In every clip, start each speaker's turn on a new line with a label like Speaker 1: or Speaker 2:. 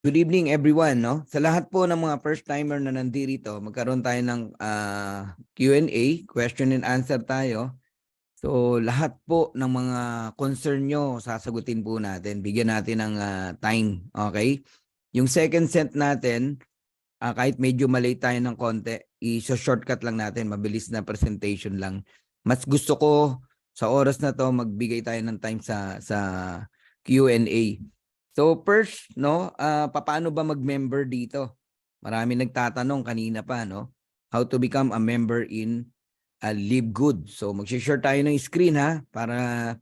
Speaker 1: Good evening everyone, no? Sa lahat po ng mga first timer na nandito, magkaroon tayo ng Q&A, question and answer tayo. So lahat po ng mga concern nyo, sasagutin po natin. Bigyan natin ng time, okay? Yung second set natin, kahit medyo malate tayo ng konti, i-shortcut lang natin, mabilis na presentation lang. Mas gusto ko sa oras na to magbigay tayo ng time sa Q&A. So first, no, paano ba mag-member dito? Marami nagtatanong kanina pa, no? How to become a member in Live Good. So mag-share tayo ng screen ha para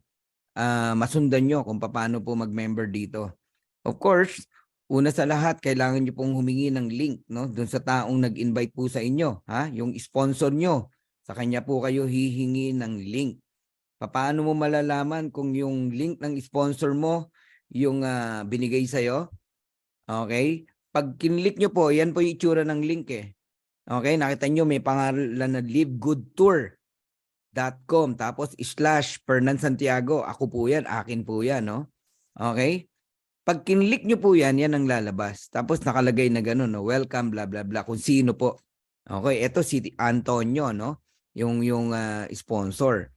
Speaker 1: masundan nyo kung paano po mag-member dito. Of course, una sa lahat, kailangan nyo pong humingi ng link, no? Doon sa taong nag-invite po sa inyo, ha? Yung sponsor nyo, sa kanya po kayo hihingi ng link. Paano mo malalaman kung yung link ng sponsor mo yung binigay sa'yo? Okay? Pag kinlik nyo po, yan po yung itsura ng link eh. Okay? Nakita nyo may pangalan na livegoodtour.com tapos /Fernan Santiago. Ako po yan, akin po yan, no? Okay? Pag kinlik nyo po yan, yan ang lalabas. Tapos nakalagay na gano'n, no? Welcome, blah, blah, blah. Kung sino po. Okay, ito si Antonio, no? Yung sponsor.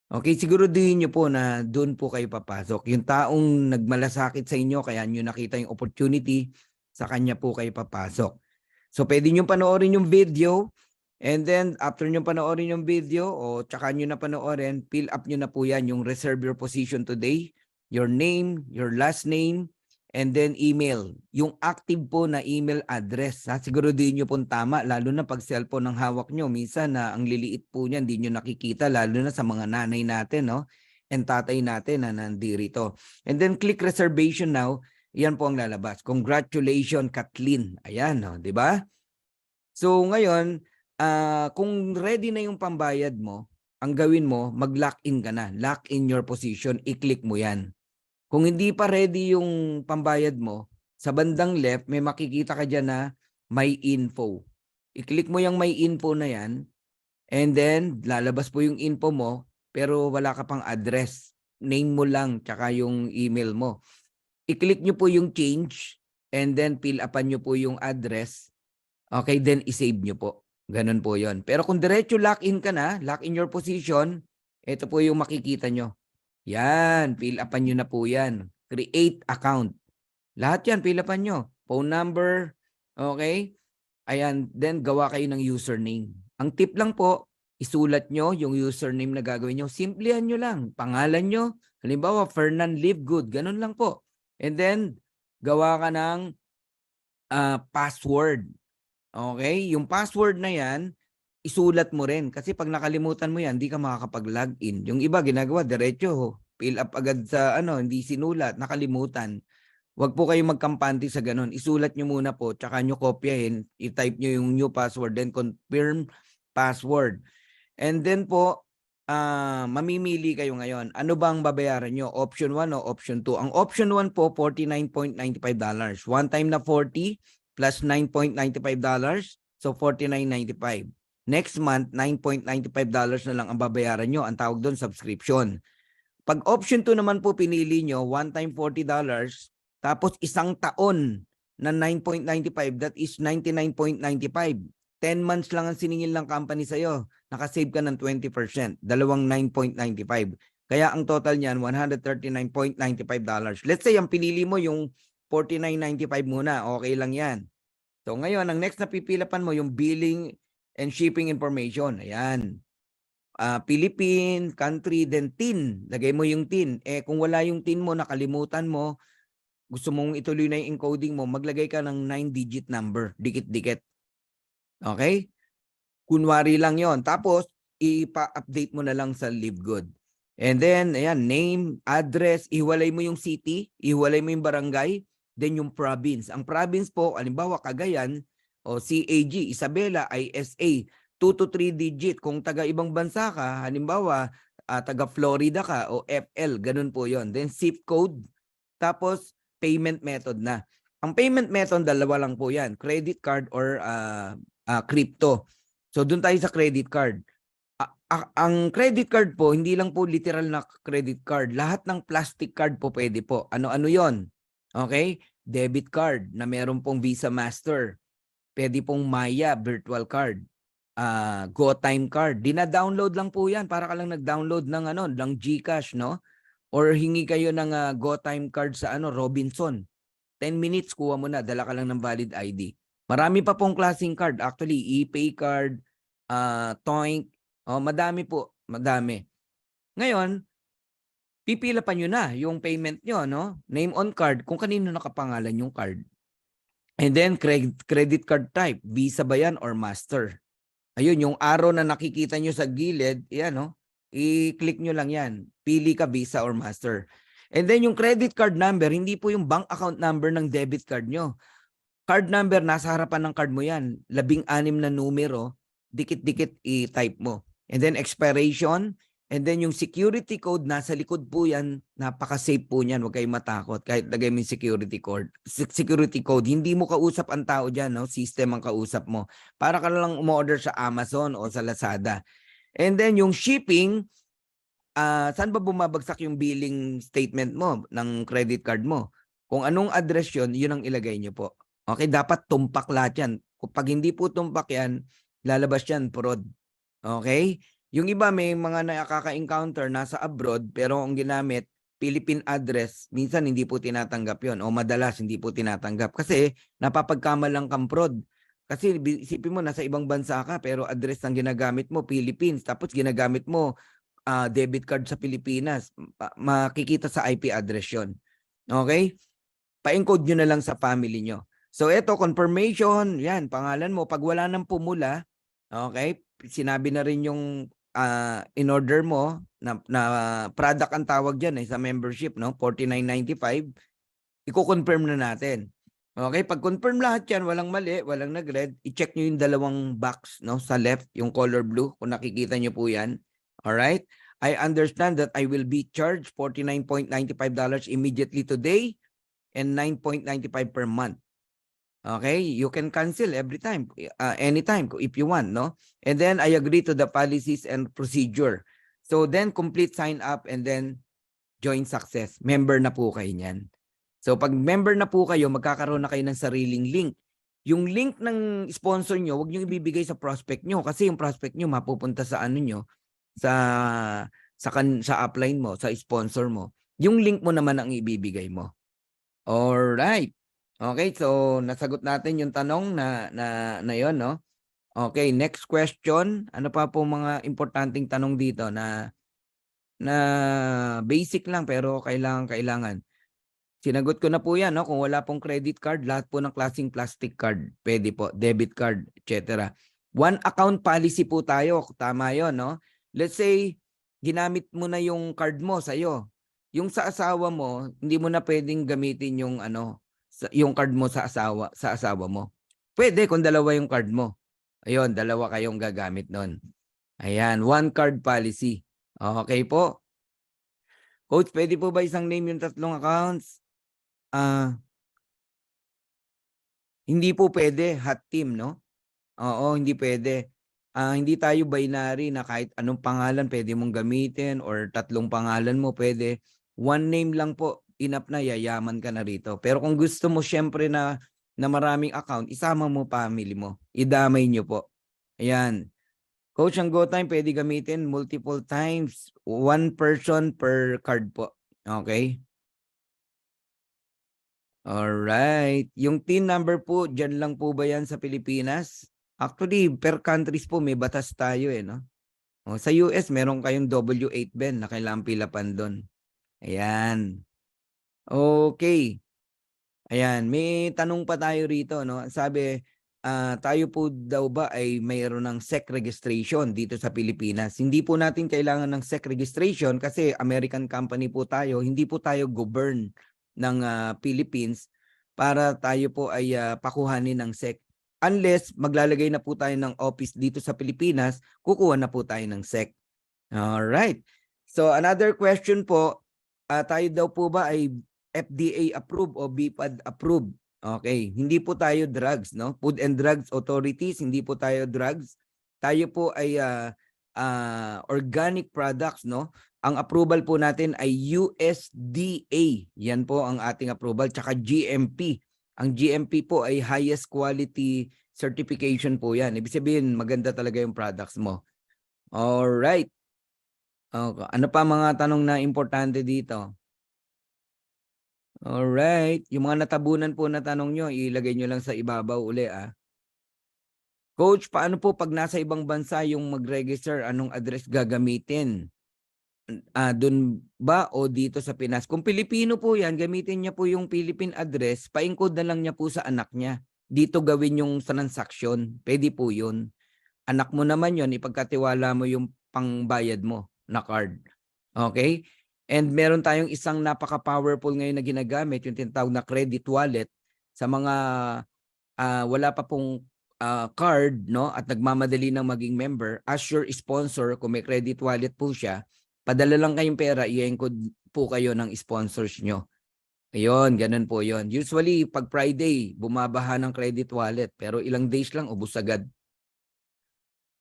Speaker 1: Okay, siguraduhin nyo po na doon po kayo papasok. Yung taong nagmalasakit sa inyo, kaya nyo nakita yung opportunity, sa kanya po kayo papasok. So, pwede nyo panoorin yung video, and then after nyo panoorin yung video, o tsaka nyo na panoorin, fill up nyo na po yan, yung reserve your position today, your name, your last name, and then email. Yung active po na email address, ha? Siguraduhin nyo pong tama, lalo na pag cellphone ng hawak nyo. Minsan na ang liliit po niyan, hindi nyo nakikita, lalo na sa mga nanay natin, no? And tatay natin na nandito. And then click reservation now. Yan po ang lalabas. Congratulations, Kathleen. Ayan, no? Di ba? So ngayon, kung ready na yung pambayad mo, ang gawin mo, mag-lock in ka na. Lock in your position. I-click mo yan. Kung hindi pa ready yung pambayad mo, sa bandang left, may makikita ka dyan na may info. I-click mo yung may info na yan, and then lalabas po yung info mo, pero wala ka pang address. Name mo lang, tsaka yung email mo. I-click nyo po yung change, and then fill upan nyo po yung address. Okay, then i-save nyo po. Ganun po yon. Pero kung diretso lock in ka na, lock in your position, ito po yung makikita nyo. Yan, fill upan nyo na po yan. Create account. Lahat yan, fill upan nyo. Phone number, okay? Ayan, then gawa kayo ng username. Ang tip lang po, isulat nyo yung username na gagawin nyo. Simplihan nyo lang. Pangalan nyo, halimbawa, Fernan Livegood. Ganun lang po. And then, gawa ka ng password. Okay? Yung password na yan, isulat mo rin. Kasi pag nakalimutan mo yan, hindi ka makakapag-login. Yung iba, ginagawa, diretso. Fill up agad sa hindi sinulat, nakalimutan. Huwag po kayong magkampante sa ganun. Isulat nyo muna po, tsaka nyo kopyahin, i-type nyo yung new password, then confirm password. And then po, mamimili kayo ngayon. Ano bang babayaran nyo? Option 1 o option 2? Ang option 1 po, $49.95. One time na 40 plus $9.95. So, $49.95. Next month, $9.95 na lang ang babayaran nyo. Ang tawag doon, subscription. Pag option 2 naman po pinili nyo, one time $40, tapos isang taon na 9.95, that is 99.95. 10 months lang ang siningil ng company sa'yo. Nakasave ka ng 20%. Dalawang 9.95. Kaya ang total niyan, $139.95. Let's say, ang pinili mo yung $49.95 muna. Okay lang yan. So ngayon, ang next na pipilapan mo, yung billing and shipping information. Ayan. Philippine, country, then TIN. Lagay mo yung TIN. Kung wala yung TIN mo, nakalimutan mo, gusto mong ituloy na yung encoding mo, maglagay ka ng 9-digit number. Dikit-dikit. Okay? Kunwari lang yon. Tapos, ipa-update mo na lang sa LiveGood. And then, ayan, name, address, ihiwalay mo yung city, ihiwalay mo yung barangay, then yung province. Ang province po, halimbawa, Cagayan, o CAG, Isabela, ISA, 2 to 3 digit. Kung taga ibang bansa ka, halimbawa, taga Florida ka, o FL, ganun po yon. Then, zip code, tapos, payment method na. Ang payment method, dalawa lang po yan, credit card or crypto. So, doon tayo sa credit card. Ang credit card po, hindi lang po literal na credit card. Lahat ng plastic card po pwede po. Ano-ano yon? Okay? debit card na meron pong Visa Master. Pwede pong Maya virtual card. GoTime card. Dina-download lang po 'yan para ka lang nag-download ng GCash, no? Or hingi kayo ng GoTime card sa Robinson. 10 minutes kuha mo na, dala ka lang ng valid ID. Marami pa pong klaseng card. Actually, e-pay card, Toink, madami po, madami. Ngayon, pipila pa nyo na yung payment nyo, no? Name on card, kung kanino nakapangalan yung card. And then, credit card type, Visa ba yan or Master? Ayun, yung arrow na nakikita nyo sa gilid, yan, no? I-click nyo lang yan. Pili ka Visa or Master. And then, yung credit card number, hindi po yung bank account number ng debit card nyo. Card number, nasa harapan ng card mo yan. 16 na numero, dikit-dikit i-type mo. And then, expiration. And then yung security code, nasa likod po yan. Napaka-safe po niyan. Huwag kayong matakot. Kahit lagay mo yung security code. Hindi mo kausap ang tao dyan. No? System ang kausap mo. Para ka lang umorder sa Amazon o sa Lazada. And then yung shipping, saan ba bumabagsak yung billing statement mo ng credit card mo? Kung anong address yun, yun ang ilagay nyo po. Okay, dapat tumpak lahat yan. Kapag hindi po tumpak yan, lalabas yan, fraud. Okay? Yung iba may mga nakaka-encounter nasa abroad pero ang ginamit Philippine address, minsan hindi po tinatanggap yon o madalas hindi po tinatanggap kasi napapagkamalang kang fraud. Kasi isipin mo nasa ibang bansa ka pero address ang ginagamit mo Philippines tapos ginagamit mo debit card sa Pilipinas. Makikita sa IP address yon. Okay? Pa-encode nyo na lang sa family nyo. So ito confirmation, yan pangalan mo pag wala nang pumula, okay? Sinabi na rin yung in-order mo na product ang tawag dyan sa membership, no? $49.95. Iko-confirm na natin. Okay, pag confirm lahat yan, walang mali, walang nag-red, i-check nyo yung dalawang box, no? Sa left, yung color blue, kung nakikita nyo po yan. Alright? I understand that I will be charged $49.95 immediately today and $9.95 per month. Okay, you can cancel every time, anytime if you want, no? And then I agree to the policies and procedure. So then complete sign up and then join success. Member na po kayo niyan. So pag member na po kayo, magkakaroon na kayo ng sariling link. Yung link ng sponsor nyo, huwag nyo ibibigay sa prospect nyo kasi yung prospect nyo mapupunta sa ano nyo, sa upline mo, sa sponsor mo. Yung link mo naman ang ibibigay mo. Alright. Okay, so nasagot natin yung tanong na yon, no? Okay, next question. Ano pa po mga importanteng tanong dito na basic lang pero kailangan. Sinagot ko na po yan, no? Kung wala pong credit card, lahat po ng klaseng plastic card, pwede po, debit card, etc. One account policy po tayo, tama yon, no? Let's say, ginamit mo na yung card mo sa'yo. Yung sa asawa mo, hindi mo na pwedeng gamitin yung yung card mo sa asawa mo. Pwede kung dalawa yung card mo. Ayun, dalawa kayong gagamit nun. Ayan, one card policy. Okay po. Coach, pwede po ba isang name yung tatlong accounts? Hindi po pwede, hot team, no? Oo, hindi pwede. Hindi tayo binary na kahit anong pangalan pwede mong gamitin or tatlong pangalan mo pwede. One name lang po, enough na, yayaman ka na rito. Pero kung gusto mo syempre na maraming account, isama mo family mo. Idamay nyo po. Ayan. Coach, ang GoTime pwede gamitin multiple times. One person per card po. Okay? Alright. Yung TIN number po, dyan lang po ba yan sa Pilipinas? Actually, per countries po may batas tayo no? Sa US, meron kayong W8 Ben na kailangan pilapan doon. Ayan. Okay. Ayan, may tanong pa tayo rito, no? Sabi, tayo po daw ba ay mayroon ng SEC registration dito sa Pilipinas? Hindi po natin kailangan ng SEC registration kasi American company po tayo. Hindi po tayo govern ng Philippines para tayo po ay pakuhanin ng SEC. Unless maglalagay na po tayo ng office dito sa Pilipinas, kukuha na po tayo ng SEC. Alright. So another question po, tayo daw po ba ay FDA approved o BPAD approved? Okay, hindi po tayo drugs, no? Food and Drugs Authorities, hindi po tayo drugs. Tayo po ay organic products, no? ang approval po natin ay USDA. Yan po ang ating approval. Tsaka GMP. Ang GMP po ay highest quality certification po yan. Ibig sabihin, maganda talaga yung products mo. Alright. Ano pa mga tanong na importante dito? Alright. Yung mga natabunan po na tanong nyo, ilagay nyo lang sa ibabaw uli Coach, paano po pag nasa ibang bansa yung mag-register, anong address gagamitin? Dun ba o dito sa Pinas? Kung Pilipino po yan, gamitin niya po yung Philippine address, pa-encode na lang niya po sa anak niya. Dito gawin yung transaction. Pwede po yun. Anak mo naman yun, ipagkatiwala mo yung pangbayad mo na card. Okay? And meron tayong isang napaka-powerful ngayon na ginagamit, yung tinatawag na credit wallet sa mga wala pa pong card, no, at nagmamadali ng maging member. As your sponsor, kung may credit wallet po siya, padala lang kayong pera, i-encode po kayo ng sponsors nyo. Ayun, ganun po yon. Usually, pag Friday, bumabaha ng credit wallet, pero ilang days lang, ubos agad.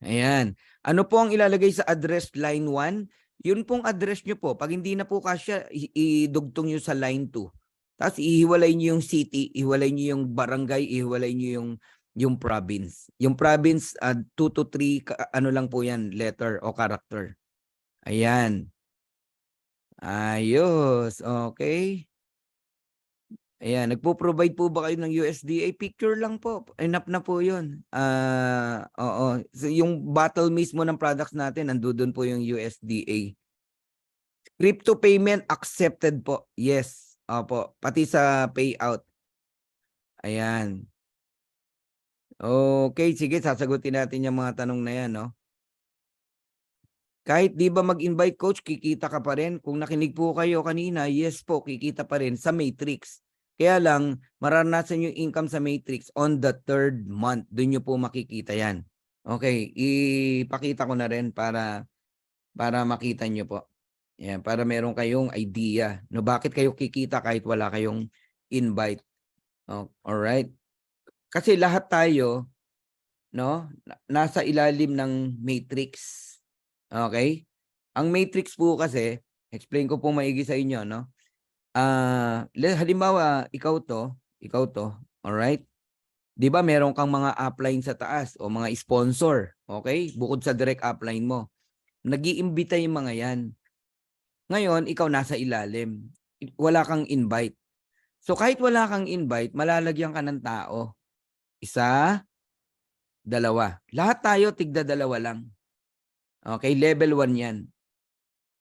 Speaker 1: Ayan. Ano po ang ilalagay sa address line 1? Yun pong address nyo po. Pag hindi na po kasya, idugtong nyo sa line 2. Tapos ihiwalay nyo yung city, ihiwalay nyo yung barangay, ihiwalay nyo yung province. Yung province, 2 to 3, ano lang po yan, letter o character. Ayan. Ayos. Okay. Ayan, nagpo-provide po ba kayo ng USDA? Picture lang po. Enough na po yun. Oo. So, yung bottle mismo ng products natin, nandoon po yung USDA. Crypto payment accepted po. Yes. Opo. Pati sa payout. Ayan. Okay, sige. Sasagutin natin yung mga tanong na yan, no? Kahit di ba mag-invite coach, kikita ka pa rin. Kung nakinig po kayo kanina, yes po, kikita pa rin sa Matrix. Kaya lang, maranasan yung income sa Matrix on the 3rd month. Doon nyo po makikita yan. Okay, ipakita ko na rin para makita nyo po. Yan, para meron kayong idea. No, bakit kayo kikita kahit wala kayong invite. Alright? Kasi lahat tayo, no, nasa ilalim ng Matrix. Okay? Ang matrix po kasi, explain ko po maigi sa inyo, no? Halimbawa, ikaw to, alright? 'Di ba meron kang mga upline sa taas o mga sponsor, okay? Bukod sa direct upline mo. Nag-iimbita yung mga 'yan. Ngayon, ikaw nasa ilalim. Wala kang invite. So kahit wala kang invite, malalagyan ka ng tao. 1, 2. Lahat tayo tigda-2 lang. Okay, level 1 yan.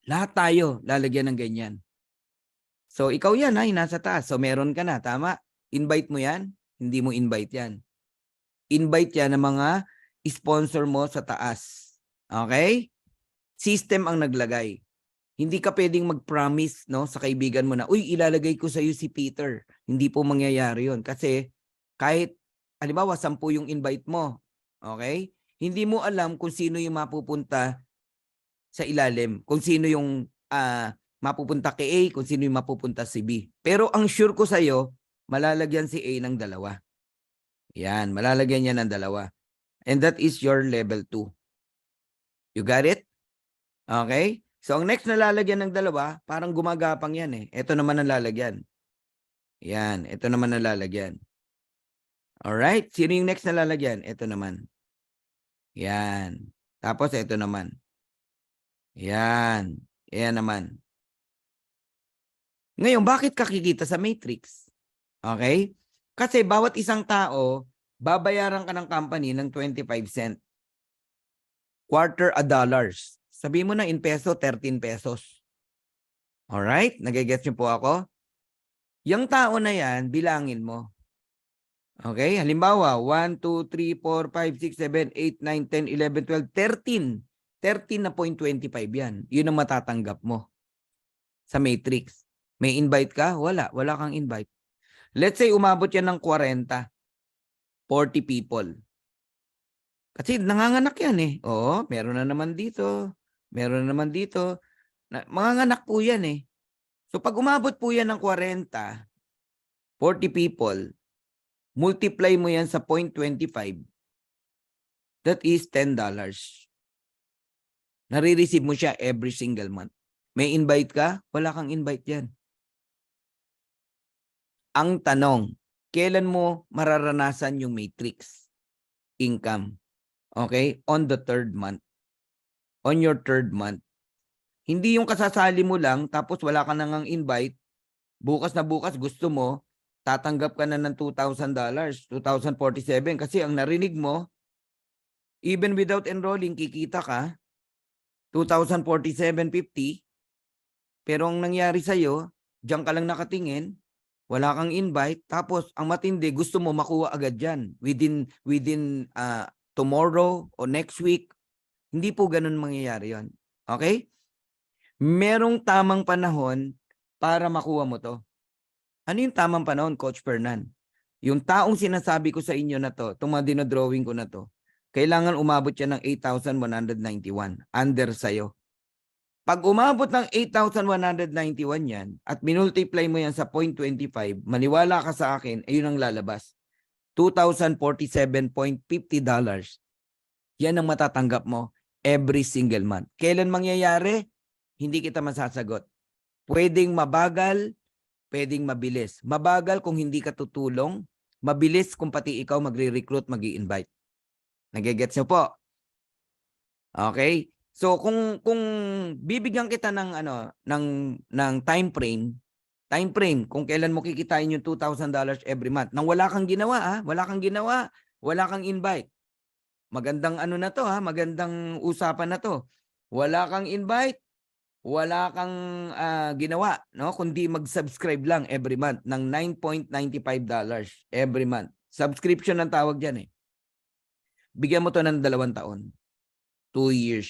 Speaker 1: Lahat tayo lalagyan ng ganyan. So, ikaw yan ay nasa taas. So, meron ka na, tama? Invite mo yan? Hindi mo invite yan. Invite yan ng mga sponsor mo sa taas. Okay? System ang naglagay. Hindi ka pwedeng mag-promise, no, sa kaibigan mo na, uy, ilalagay ko sa iyo si Peter. Hindi po mangyayari yun. Kasi kahit, halimbawa, 10 yung invite mo. Okay? Hindi mo alam kung sino yung mapupunta sa ilalim. Kung sino yung mapupunta kay A, kung sino yung mapupunta si B. Pero ang sure ko sa'yo, malalagyan si A ng 2. Yan, malalagyan niya ng 2. And that is your level 2. You got it? Okay? So, ang next na lalagyan ng 2, parang gumagapang yan eh. Ito naman ang lalagyan. Yan, ito naman ang lalagyan. Alright? Sino yung next na lalagyan? Ito naman. Yan. Tapos ito naman. Yan. Yan naman. Ngayon, bakit ka kikita sa matrix? Okay? Kasi bawat isang tao, babayaran ka ng company ng 25 cent. Quarter $1. Sabihin mo na in peso, 13 pesos. Alright? Nagigets niyo po ako? Yung tao na yan, bilangin mo. Okay? Halimbawa, 1, 2, 3, 4, 5, 6, 7, 8, 9, 10, 11, 12, 13. 13 na 0.25 yan. Yun ang matatanggap mo sa matrix. May invite ka? Wala. Wala kang invite. Let's say umabot yan ng 40. 40 people. Kasi nanganganak yan eh. Oo, meron na naman dito. Meron na naman dito. Manganganak po yan eh. So pag umabot po yan ng 40, 40 people, multiply mo yan sa 0.25. That is $10. Nare-receive mo siya every single month. May invite ka? Wala kang invite yan. Ang tanong, kailan mo mararanasan yung matrix income? Okay? On the 3rd month. On your 3rd month. Hindi yung kasasali mo lang, tapos wala ka nang invite, bukas na bukas gusto mo, tatanggap ka na ng $2,000, 2,047, kasi ang narinig mo, even without enrolling, kikita ka, 2,047.50, pero ang nangyari sa'yo, diyan ka lang nakatingin, wala kang invite, tapos ang matindi, gusto mo makuha agad yan, within tomorrow o next week. Hindi po ganun mangyayari yon. Okay? Merong tamang panahon para makuha mo to. Ano yung tamang panahon, Coach Fernan? Yung taong sinasabi ko sa inyo na to, itong mga dinodrawing ko na to, kailangan umabot siya ng 8,191 under sa'yo. Pag umabot ng 8,191 yan at minultiply mo yan sa 0.25, maniwala ka sa akin, ayun ang lalabas. $2,047.50. Yan ang matatanggap mo every single month. Kailan mangyayari? Hindi kita masasagot. Pwedeng mabagal, pwedeng mabilis. Mabagal kung hindi ka tutulong, mabilis kung pati ikaw magre-recruit, mag-i-invite. Nagigets niyo po? Okay? So kung bibigyan kita ng time frame kung kailan mo kikitain yung $2,000 every month nang wala kang ginawa, wala kang ginawa, wala kang invite. Magandang na to, magandang usapan na to. Wala kang invite, wala kang ginawa, no? Kundi mag-subscribe lang every month ng $9.95 every month. Subscription ang tawag diyan eh. Bigyan mo to ng 2 taon. 2 years.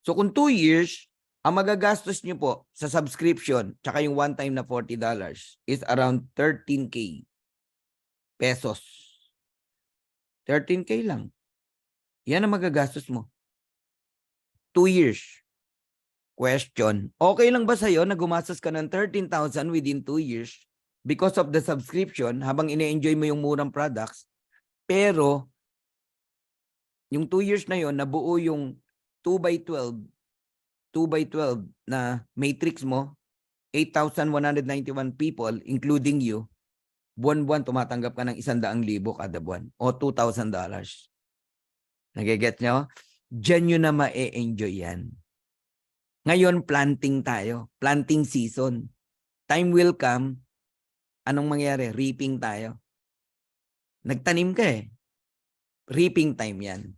Speaker 1: So kung 2 years, ang magagastos nyo po sa subscription tsaka yung one time na $40 is around 13K pesos. 13K lang. Yan ang magagastos mo. 2 years. Question, okay lang ba sa'yo na gumastos ka ng 13,000 within 2 years because of the subscription habang ine-enjoy mo yung murang products, pero yung 2 years na yon nabuo yung 2x12 na matrix mo, 8,191 people, including you, buwan-buwan tumatanggap ka ng 100,000 kada buwan o $2,000. Nagigets nyo? Diyan nyo na ma-enjoy yan. Ngayon, planting tayo. Planting season. Time will come. Anong mangyari? Reaping tayo. Nagtanim ka eh. Reaping time yan.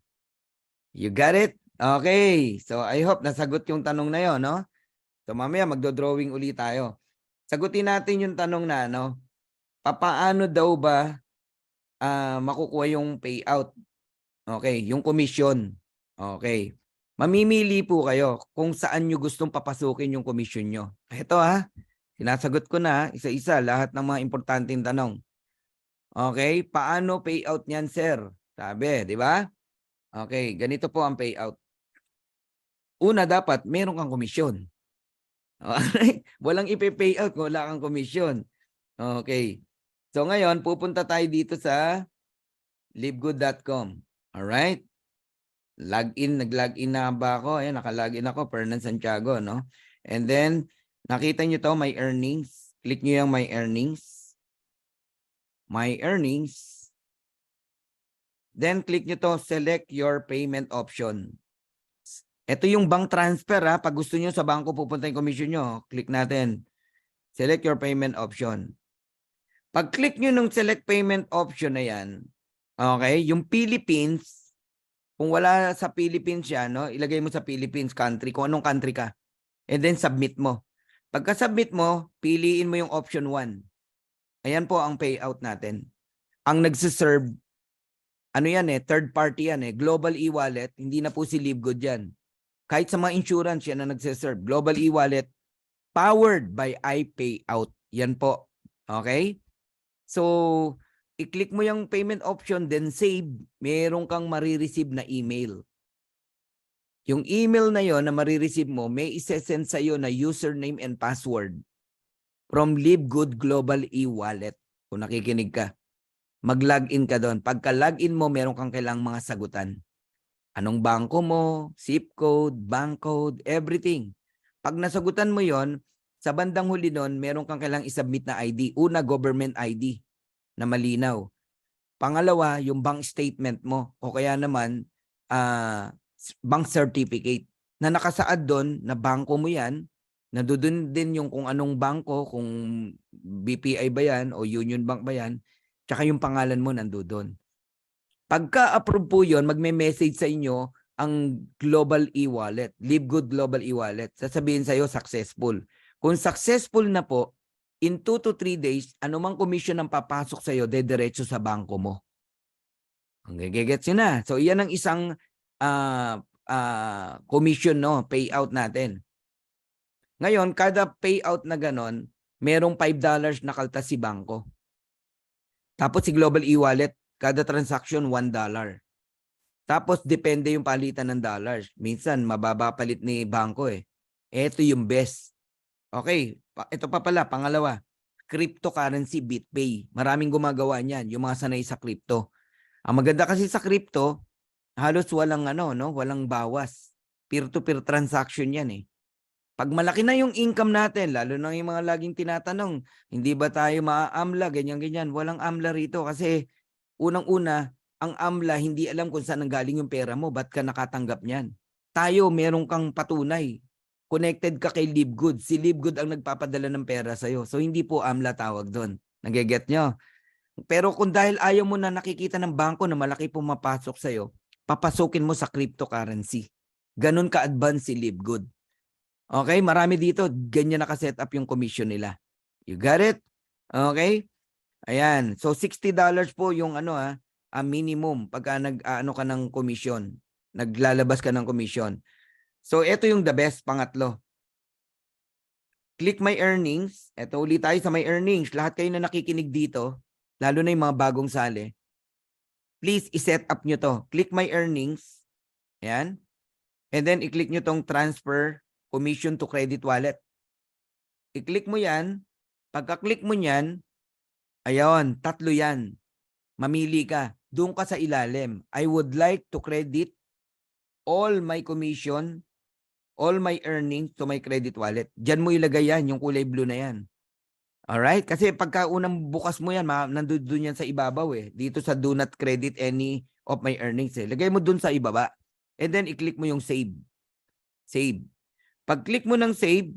Speaker 1: You got it? Okay. So, I hope nasagot yung tanong na yon, no? So, mamaya magdo-drawing ulit tayo. Sagutin natin yung tanong na, papaano daw ba makukuha yung payout? Okay, yung commission. Okay. Mamimili po kayo kung saan nyo gustong papasukin yung commission nyo. Ito sinasagot ko na isa-isa lahat ng mga importanteng tanong. Okay, paano payout niyan, sir? Sabi, di ba? Okay, ganito po ang payout. Una, dapat meron kang komisyon. Okay? Walang ipe-payout kung wala kang komisyon. Okay. So ngayon, pupunta tayo dito sa livegood.com. Alright? Nag-login na ba ako? Ayan, naka-login ako, Fernan Santiago, no? And then, nakita nyo to, my earnings. Click nyo yung my earnings. My earnings. Then, click nyo to, select your payment option. Ito yung bank transfer, Pag gusto nyo sa bangko pupunta yung commission nyo, click natin. Select your payment option. Pag click nyo nung select payment option na yan, okay, yung Philippines, kung wala sa Philippines yan, ilagay mo sa Philippines country, kung anong country ka. And then submit mo. Pagka-submit mo, piliin mo yung option 1. Ayan po ang payout natin. Ang nagsiserve, third party yan Global e-wallet, hindi na po si LiveGood yan. Kahit sa mga insurance yan na nagsiserve. Global e-wallet, powered by iPayout. Yan po. Okay? So, i-click mo yung payment option, then save, meron kang marireceive na email. Yung email na yon na marireceive mo, may isesend sa'yo na username and password from LiveGood Global e-wallet. Kung nakikinig ka, mag-login ka doon. Pagka-login mo, meron kang kailangang mga sagutan. Anong bangko mo, zip code, bank code, everything. Pag nasagutan mo yon, sa bandang huli nun, meron kang kailangang isubmit na ID. Una, government ID na malinaw. Pangalawa, yung bank statement mo o kaya naman bank certificate na nakasaad doon na bangko mo yan, na doon din yung kung anong bangko, kung BPI ba yan o Union Bank ba yan, tsaka yung pangalan mo nandoon. Pagka-approve po yun, magme-message sa inyo ang Global E-Wallet, Livegood Global E-Wallet. Sasabihin sa iyo, successful. Kung successful na po, in 2 to 3 days, anumang commission ang papasok sa iyo, dediretso sa bangko mo. Gigets nyo na. So, iyan ang isang commission, no? Payout natin. Ngayon, kada payout na ganon, merong $5 na kaltas si bangko. Tapos si Global E-Wallet, kada transaction, $1. Tapos, depende yung palitan ng dollars. Minsan, mababa palit ni bangko eh. Ito yung best. Okay, ito pa pala, pangalawa. Cryptocurrency, BitPay. Maraming gumagawa niyan, yung mga sanay sa crypto. Ang maganda kasi sa crypto, halos walang walang bawas. Peer-to-peer transaction yan eh. Pag malaki na yung income natin, lalo na yung mga laging tinatanong, hindi ba tayo maa-AMLA, ganyan-ganyan. Walang AMLA rito kasi unang-una, ang AMLA hindi alam kung saan nanggaling yung pera mo, ba't ka nakatanggap niyan. Tayo, meron kang patunay. Connected ka kay Livegood. Si Livegood ang nagpapadala ng pera sa'yo. So, hindi po AMLA tawag doon. Nage-get nyo? Pero kung dahil ayaw mo na nakikita ng bangko na malaki pumapasok sa'yo, papasukin mo sa cryptocurrency. Ganun ka-advance si Livegood. Okay? Marami dito, ganyan nakaset up yung commission nila. You got it? Okay? Ayan. So, $60 po yung minimum pagka nag-ano ka ng commission. Naglalabas ka ng commission. So, ito yung the best, pangatlo. Click my earnings. Ito ulit tayo sa my earnings. Lahat kayo na nakikinig dito, lalo na yung mga bagong sali, please i-set up nyo to. Click my earnings. Ayan. And then, i-click nyo tong transfer commission to credit wallet. I-click mo yan. Pagka-click mo yan, ayun, 3 yan. Mamili ka. Doon ka sa ilalim. I would like to credit all my commission, all my earnings to my credit wallet. Diyan mo ilagay yan, yung kulay blue na yan. Alright? Kasi pagka unang bukas mo yan, nandun yan sa ibabaw eh. Dito sa do not credit any of my earnings eh. Lagay mo dun sa ibaba. And then, i-click mo yung save. Save. Pag-click mo ng save,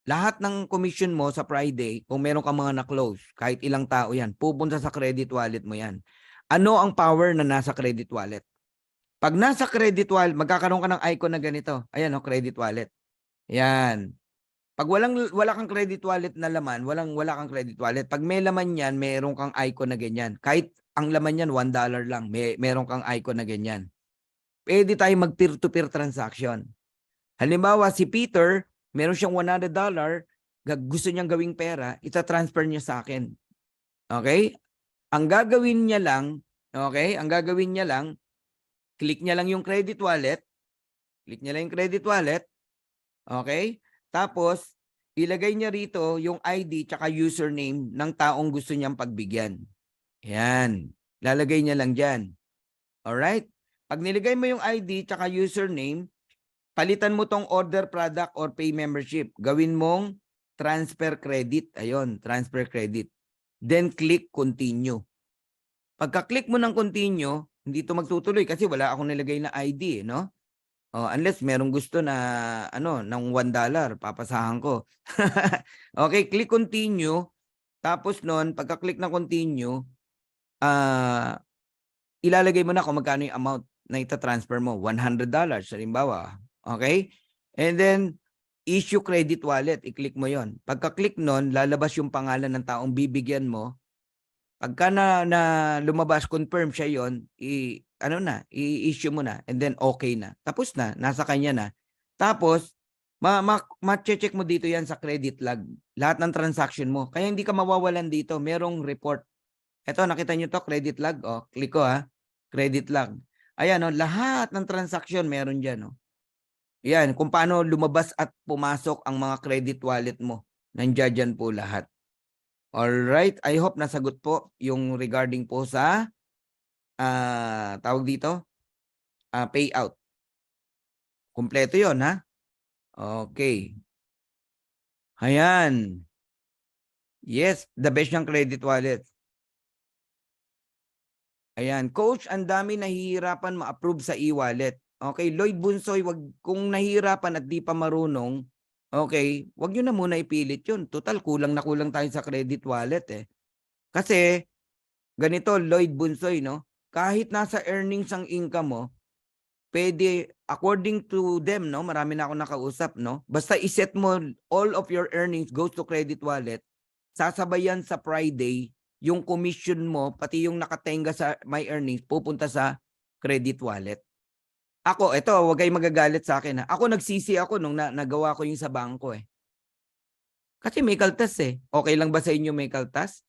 Speaker 1: lahat ng commission mo sa Friday, kung meron kang mga na-close, kahit ilang tao yan, pupunta sa credit wallet mo yan. Ano ang power na nasa credit wallet? Pag nasa credit wallet, magkakaroon ka ng icon na ganito. Ayan o, credit wallet. Yan. Pag wala kang credit wallet na laman, wala kang credit wallet. Pag may laman yan, meron kang icon na ganyan. Kahit ang laman yan, $1 lang, meron kang icon na ganyan. Pwede tayo mag peer-to-peer transaction. Halimbawa, si Peter, meron siyang $100, gusto niyang gawing pera, ita-transfer niya sa akin. Okay? Ang gagawin niya lang, click niya lang yung credit wallet. Click niya lang yung credit wallet. Okay? Tapos, ilagay niya rito yung ID tsaka username ng taong gusto niyang pagbigyan. Yan. Lalagay niya lang dyan. Alright? Pag nilagay mo yung ID tsaka username, palitan mo tong order product or pay membership. Gawin mong transfer credit. Ayun, transfer credit. Then click continue. Pagka-click mo ng continue, hindi ito magtutuloy kasi wala akong nilagay na ID, no? Unless merong gusto na ng $1, papasahan ko. Okay, click continue. Tapos noon, pagka-click na continue, ilalagay mo na kung magkano yung amount na ita-transfer mo. $100, halimbawa. Okay? And then, issue credit wallet. I-click mo yon. Pagka-click nun, lalabas yung pangalan ng taong bibigyan mo. Pagka na lumabas, confirm siya yon, i-issue mo na. And then, okay na. Tapos na. Nasa kanya na. Tapos, ma-check mo dito yan sa credit log. Lahat ng transaction mo. Kaya hindi ka mawawalan dito. Merong report. Ito, nakita nyo to, credit log. Click ko ha. Credit log. Ayan, lahat ng transaction meron dyan. Yan, kung paano lumabas at pumasok ang mga credit wallet mo. Nandiyan dyan po lahat. Alright, I hope nasagot po yung regarding po sa tawag dito, payout. Kumpleto yon ha? Okay. Ayan. Yes, the best ng credit wallet. Ayan, coach, ang dami nahihirapan ma-approve sa e-wallet. Okay, Lloyd Bunsoy, wag kung nahihirapan at di pa marunong, okay, wag niyo na muna ipilit 'yun. Total kulang na kulang tayo sa credit wallet eh. Kasi ganito, Lloyd Bunsoy, no? Kahit nasa earnings ang income mo, pwede according to them, no? Marami na ako nakausap, no? Basta iset mo all of your earnings goes to credit wallet, sasabayan sa Friday yung commission mo, pati yung nakatenga sa my earnings, pupunta sa credit wallet. Ako, ito, huwag kayong magagalit sa akin. Ha? Ako, nagsisi ako nung nagawa ko yung sa bangko eh. Kasi may kaltas eh. Okay lang ba sa inyo may kaltas?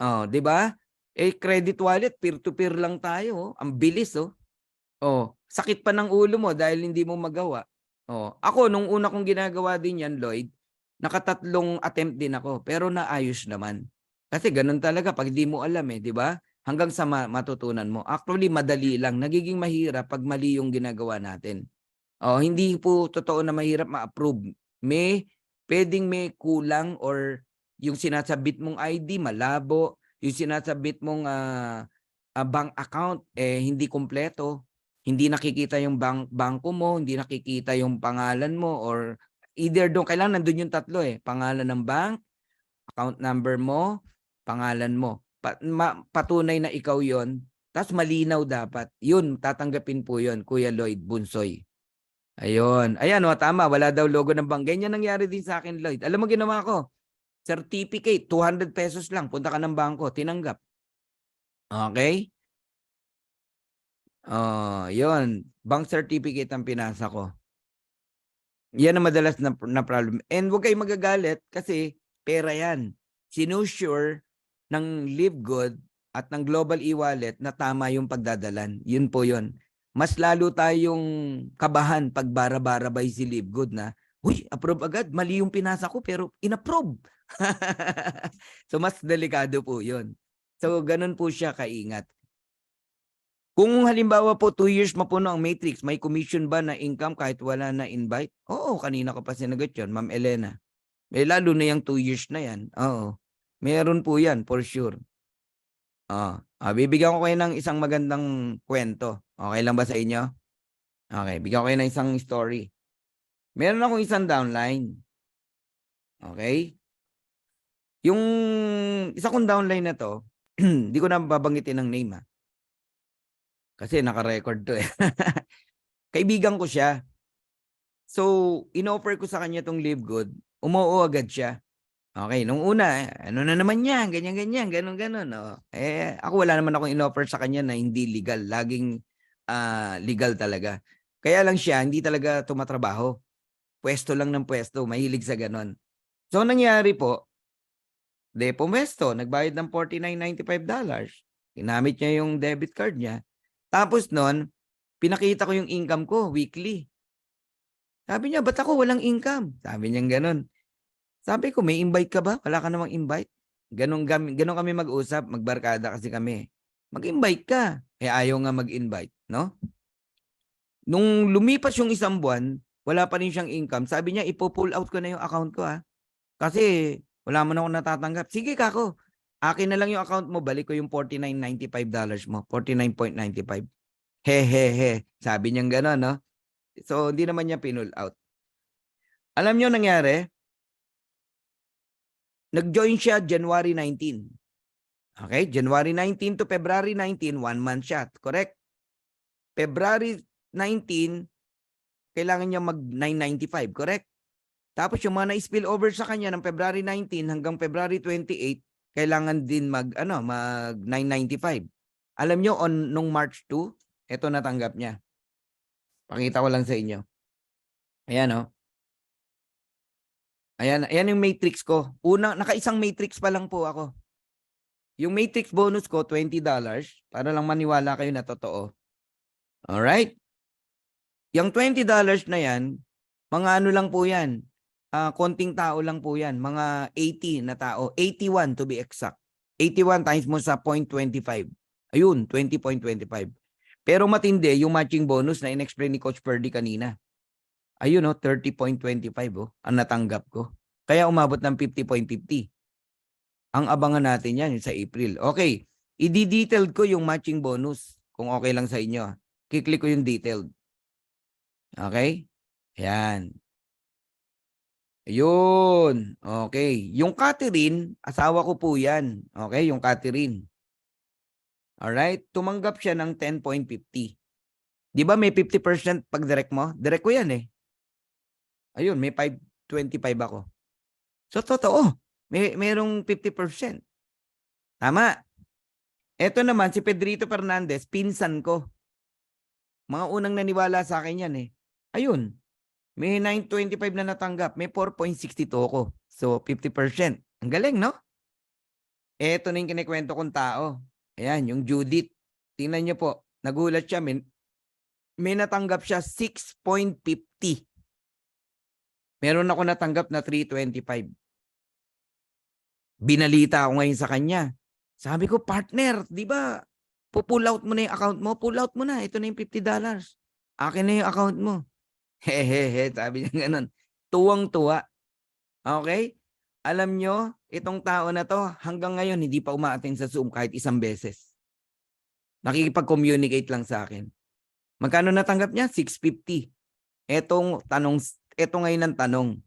Speaker 1: Oh, 'di ba? Eh, credit wallet, peer-to-peer lang tayo. Ang bilis oh. Oh, sakit pa ng ulo mo dahil hindi mo magawa. Oh, ako, nung una kong ginagawa din yan, Lloyd, nakatatlong attempt din ako, pero naayos naman. Kasi ganun talaga pag di mo alam eh, di ba? Hanggang sa matutunan mo. Actually, madali lang. Nagiging mahirap pag mali yung ginagawa natin. Oh, hindi po totoo na mahirap ma-approve. Pwedeng may kulang or yung sinasabit mong ID malabo, yung sinasabit mong bank account hindi kumpleto, hindi nakikita yung bangko mo, hindi nakikita yung pangalan mo or either doon kailangan nandoon yung tatlo eh, pangalan ng bank, account number mo, pangalan mo. Patunay na ikaw yon, tapos malinaw dapat. Yun, tatanggapin po yun, Kuya Lloyd Bunsoy. Ayun. Ayan, tama. Wala daw logo ng bank. Ganyan nangyari din sa akin, Lloyd. Alam mo ginawa ko? Certificate, 200 pesos lang. Punta ka ng bangko, tinanggap. Okay? Yun. Bank certificate ang pinasa ko. Yan ang madalas na problem. And huwag kayong magagalit kasi pera yan. Sinusure ng LiveGood at ng Global e-wallet na tama yung pagdadalan. Yun po yun. Mas lalo tayong kabahan pag bara-barabay si LiveGood na, uy, approve agad. Mali yung pinasa ko pero inapprove. So mas delikado po yun. So ganun po siya kaingat. Kung halimbawa po 2 years mapuno ang matrix, may commission ba na income kahit wala na invite? Oo, kanina ko pa sinagot yun, Ma'am Elena. Eh, lalo na yung 2 years na yan. Oo. Meron po yan, for sure. Bibigyan ko kayo ng isang magandang kwento. Okay lang ba sa inyo? Okay, bigyan ko kayo ng isang story. Meron akong isang downline. Okay? Yung isa kong downline na to, hindi ko na babanggitin ng name ha. Kasi naka-record to eh. Kaibigan ko siya. So, in-offer ko sa kanya tong LiveGood. Umuo agad siya. Okay, nung una, ano na naman yan, ganyan-ganyan, ganon-ganon. Ako wala naman akong in-offer sa kanya na hindi legal. Laging legal talaga. Kaya lang siya, hindi talaga tumatrabaho. Pwesto lang ng pwesto, mahilig sa ganon. So, nangyari po, pumesto, nagbayad ng $49.95. Ginamit niya yung debit card niya. Tapos nun, pinakita ko yung income ko weekly. Sabi niya, ba't ako walang income? Sabi niya gano'n. Sabi ko, may invite ka ba? Wala ka namang invite. Ganon kami mag-usap, magbarkada kasi kami. Mag-invite ka. Ayaw nga mag-invite, no? Nung lumipas yung isang buwan, wala pa rin siyang income. Sabi niya, ipo-pull out ko na yung account ko Kasi wala man ako natatanggap. Sige kako, akin na lang yung account mo, balik ko yung $49.95 mo. $49.95. He. Sabi niya gano'n, no? So, hindi naman niya pinull out. Alam niyo nangyari? Nag-join siya January 19. Okay? January 19 to February 19, 1 month siya. Correct? February 19, kailangan niya mag-995. Correct? Tapos yung mga na-spill over sa kanya ng February 19 hanggang February 28, kailangan din mag-995. Alam niyo, nung March 2, ito natanggap niya. Pakita ko lang sa inyo. Ayan, oh. Ayan yung matrix ko. Naka-isang matrix pa lang po ako. Yung matrix bonus ko, $20, para lang maniwala kayo na totoo. Alright? Yung $20 na yan, mga ano lang po yan, konting tao lang po yan, mga 80 na tao, 81 to be exact. 81 times mo sa 0.25. Ayun, 20.25. Pero matindi yung matching bonus na in-explain ni Coach Perdy kanina. Ayun, 30.25 ang natanggap ko. Kaya umabot ng 50.50. Ang abangan natin yan sa April. Okay, i-detailed ko yung matching bonus kung okay lang sa inyo. Kiklik ko yung detailed. Okay? Ayan. Ayun. Okay. Yung Catherine, asawa ko po yan. Okay, yung Catherine. Alright? Tumanggap siya ng 10.50. Di ba may 50% pag direct mo? Direct ko yan eh. Ayun, may 5.25 ako. So, totoo. Merong 50%. Tama. Ito naman, si Pedrito Fernandez, pinsan ko. Mga unang naniwala sa akin yan eh. Ayun, may 9.25 na natanggap. May 4.62 ako. So, 50%. Ang galing, no? Ito na yung kinikwento kong tao. Ayan, yung Judith. Tingnan nyo po. Nagulat siya. May natanggap siya 6.50. Meron ako natanggap na 3.25. Binalita ako ngayon sa kanya. Sabi ko, partner, di ba, pull out mo na yung account mo? Pull out mo na. Ito na yung $50. Akin na yung account mo. Hehehe, sabi niya ganun. Tuwang-tuwa. Okay? Alam nyo, itong tao na to, hanggang ngayon, hindi pa umaattend sa Zoom kahit isang beses. Nakikipag-communicate lang sa akin. Magkano natanggap niya? 650. Ito ngayon ang tanong.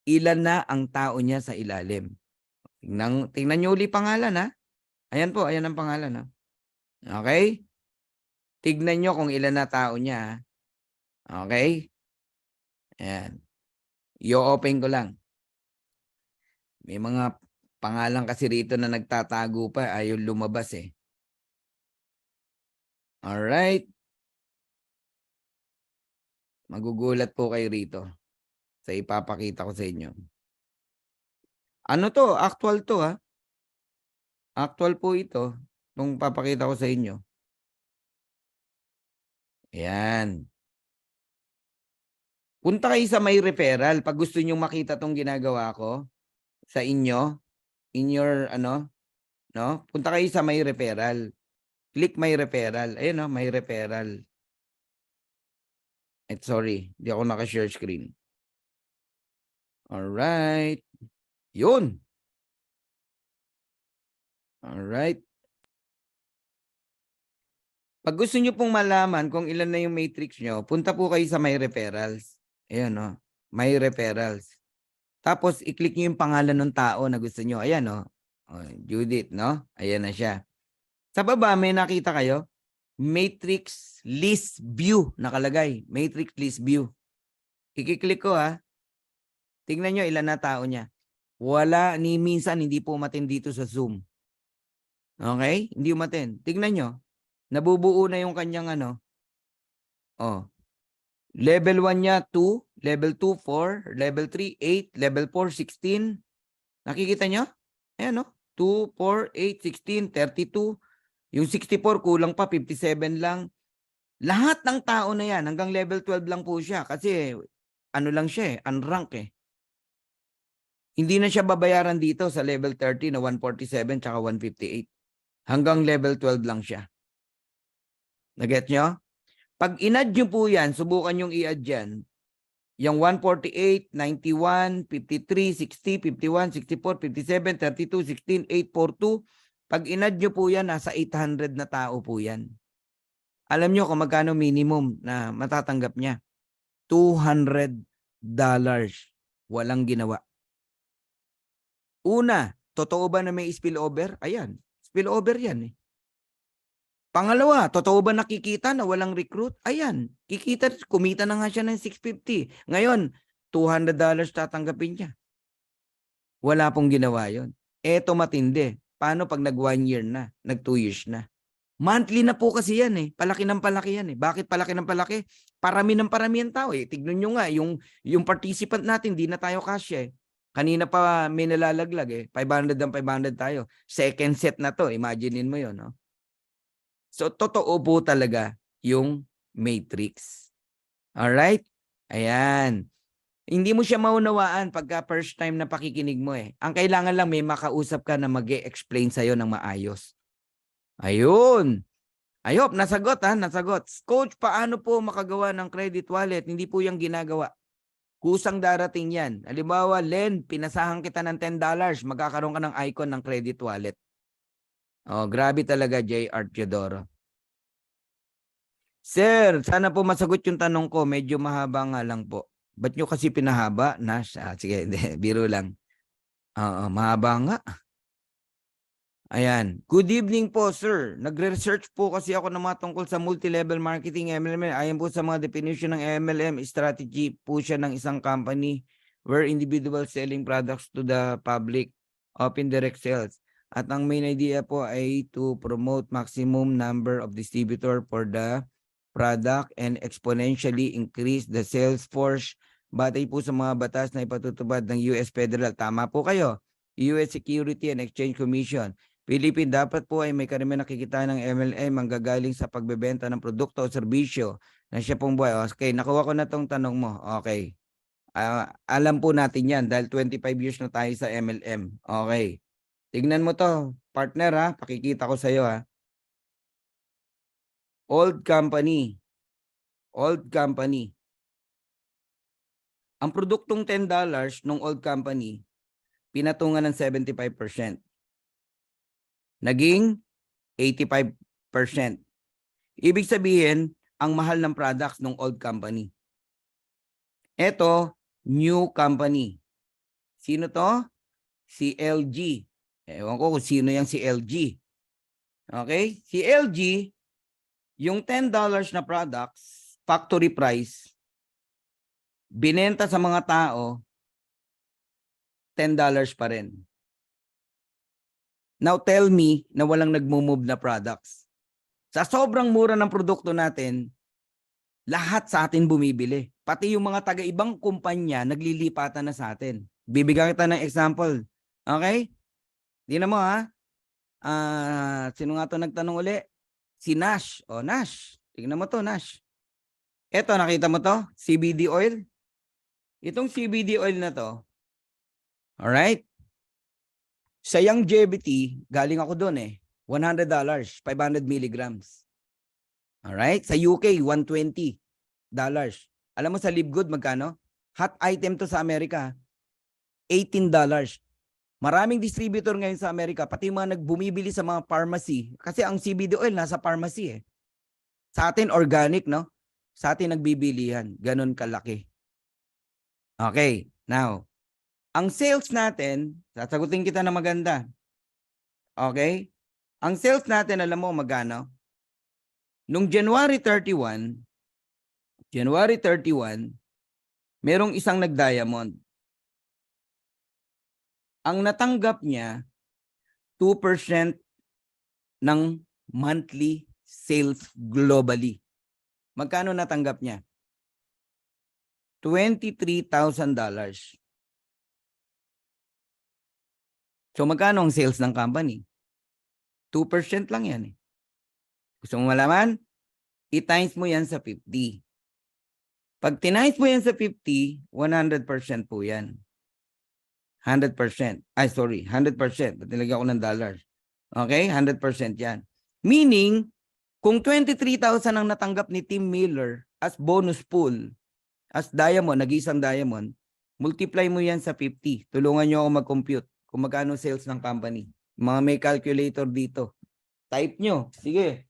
Speaker 1: Ilan na ang tao niya sa ilalim? Tingnan nyo uli pangalan, ha? Ayan po, ayan ang pangalan, ha? Okay? Tignan nyo kung ilan na tao niya, ha? Okay? Ayan. I-open ko lang. May mga pangalan kasi rito na nagtatago pa. Ayaw lumabas eh. Alright. Magugulat po kayo rito sa ipapakita ko sa inyo. Ano to? Actual to, ha? Actual po ito. Nung papakita ko sa inyo. Ayan. Punta kayo sa may referral pag gusto nyo makita tong ginagawa ko sa inyo, in your, no? Punta kayo sa may referral. Click my referral. Ayun, no? May referral. Sorry, di ako naka-share screen. Alright. Yun. Alright. Pag gusto nyo pong malaman kung ilan na yung matrix nyo, punta po kayo sa my referrals. Ayan, no? My referrals. Tapos, i-click nyo yung pangalan ng tao na gusto nyo. Ayan, no? Judith, no? Ayan na siya. Sa baba, may nakita kayo? Matrix list view nakalagay. Matrix list view. I-click ko, ha? Tingnan nyo ilan na tao niya. Wala, ni minsan hindi po umattend dito sa Zoom. Okay? Hindi umattend. Tingnan nyo. Nabubuo na yung kanyang Level 1 niya, 2. Level 2, 4. Level 3, 8. Level 4, 16. Nakikita nyo? Ayan, no? 2, 4, 8, 16, 32. Yung 64, kulang pa, 57 lang. Lahat ng tao na yan, hanggang level 12 lang po siya. Kasi, lang siya unrank eh. Hindi na siya babayaran dito sa level 30 na 147 tsaka 158. Hanggang level 12 lang siya. Naget nyo? Pag in-add nyo po yan, subukan yung i-add yan. Yung 148, 91, 53, 60, 51, 64, 57, 32, 16, 842. Pag in-add nyo po yan, nasa 800 na tao po yan. Alam nyo kung magkano minimum na matatanggap niya? $200. Walang ginawa. Una, totoo ba na may spillover? Ayan, spillover yan eh. Pangalawa, totoo ba nakikita na walang recruit? Ayan, kumita na nga siya ng 650. Ngayon, $200 tatanggapin niya. Wala pong ginawa yon. Eto matindi. Paano pag nag 1 year na, nag 2 years na? Monthly na po kasi yan eh. Palaki ng palaki yan eh. Bakit palaki ng palaki? Parami ng parami ang tao eh. Tignan nyo nga, yung participant natin, di na tayo kasya eh. Kanina pa may nalalaglag eh. 500 and 500 tayo. Second set na to. Imaginein mo yon, no? So, totoo po talaga yung matrix. Alright? Ayan. Hindi mo siya maunawaan pagka first time na pakikinig mo eh. Ang kailangan lang may makausap ka na mag-e-explain sa'yo ng maayos. Ayun. I hope nasagot ha, nasagot. Coach, paano po makagawa ng credit wallet? Hindi po yung ginagawa. Kusang darating yan. Halimbawa, Len, pinasahan kita ng $10, magkakaroon ka ng icon ng credit wallet. Oh, grabe talaga, J.R. Teodoro. Sir, sana po masagot yung tanong ko. Medyo mahaba nga lang po. Ba't nyo kasi pinahaba? Nash, sige, biro lang. Oo, mahaba nga. Ayan. Good evening po, sir. Nagre-research po kasi ako ng mga tungkol sa multi-level marketing MLM. Ayon po sa mga definition ng MLM, strategy po siya ng isang company where individuals selling products to the public, open direct sales. At ang main idea po ay to promote maximum number of distributor for the product and exponentially increase the sales force. Batay po sa mga batas na ipatutupad ng US Federal. Tama po kayo. US Security and Exchange Commission. Philippine, dapat po ay may karamihan nakikita ng MLM ang gagaling sa pagbebenta ng produkto o serbisyo na siya pong buhay. Okay, nakuha ko na tong tanong mo. Okay. Alam po natin yan dahil 25 years na tayo sa MLM. Okay. Tignan mo to, partner ha. Pakikita ko sa iyo ha. Old company. Old company. Ang produktong $10 ng old company, pinatungan ng 75%. Naging 85%. Ibig sabihin, ang mahal ng products ng old company. Ito, new company. Sino to? Si LG. Ewan ko kung sino yung si LG. Okay? Si LG, yung $10 na products, factory price, binenta sa mga tao, $10 pa rin. Now tell me na walang nagmo-move na products. Sa sobrang mura ng produkto natin, lahat sa atin bumibili. Pati yung mga taga-ibang kumpanya naglilipatan na sa atin. Bibigyan kita ng example. Okay? Tingnan mo ha. Sino nga to nagtanong uli? Si Nash. O Nash. Tingnan mo to, Nash. Ito, nakita mo to? CBD oil. Itong CBD oil na to. Alright? Sa Youngevity, galing ako doon eh. $100, 500 milligrams. Alright? Sa UK, $120. Alam mo sa Livegood, magkano? Hot item to sa Amerika. $18. Maraming distributor ngayon sa Amerika, pati mga nagbumibili sa mga pharmacy. Kasi ang CBD oil nasa pharmacy eh. Sa atin, organic, no? Sa atin, nagbibilihan. Ganon kalaki. Okay, now, ang sales natin, sasagutin kita na maganda. Okay? Ang sales natin, alam mo magkano? Nung January 31, merong isang nag-diamond. Ang natanggap niya, 2% ng monthly sales globally. Magkano natanggap niya? $23,000. So magkano ang sales ng company? 2% lang yan eh. Gusto mo malaman? I-times mo yan sa 50. Pag tinimes mo yan sa 50, 100% po yan. 100%. Ay, sorry. 100%. Ba't nilagyan ko ng dollars? Okay? 100% yan. Meaning, kung 23,000 ang natanggap ni Tim Miller as bonus pool, as diamond, nag-iisang diamond, multiply mo yan sa 50. Tulungan nyo ako mag-compute kung magkano sales ng company. Mga may calculator dito. Type nyo. Sige.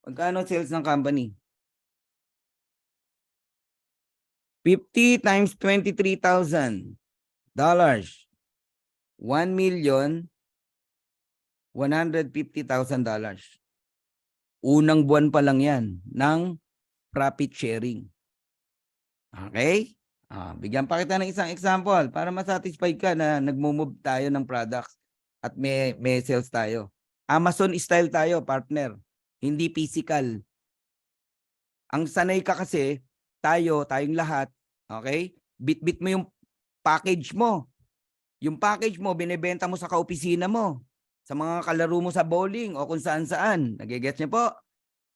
Speaker 1: Magkano sales ng company? 50 times $23,000. $1,150,000. Unang buwan pa lang yan ng profit sharing. Okay? Bigyan pa kita ng isang example para masatisfied ka na nagmo-move tayo ng products at may sales tayo. Amazon style tayo, partner. Hindi physical. Ang sanay ka kasi, tayong lahat, okay? Bit-bit mo yung package mo. Yung package mo, binibenta mo sa kaopisina mo, sa mga kalaro mo sa bowling o kung saan-saan. Nagigets niyo po?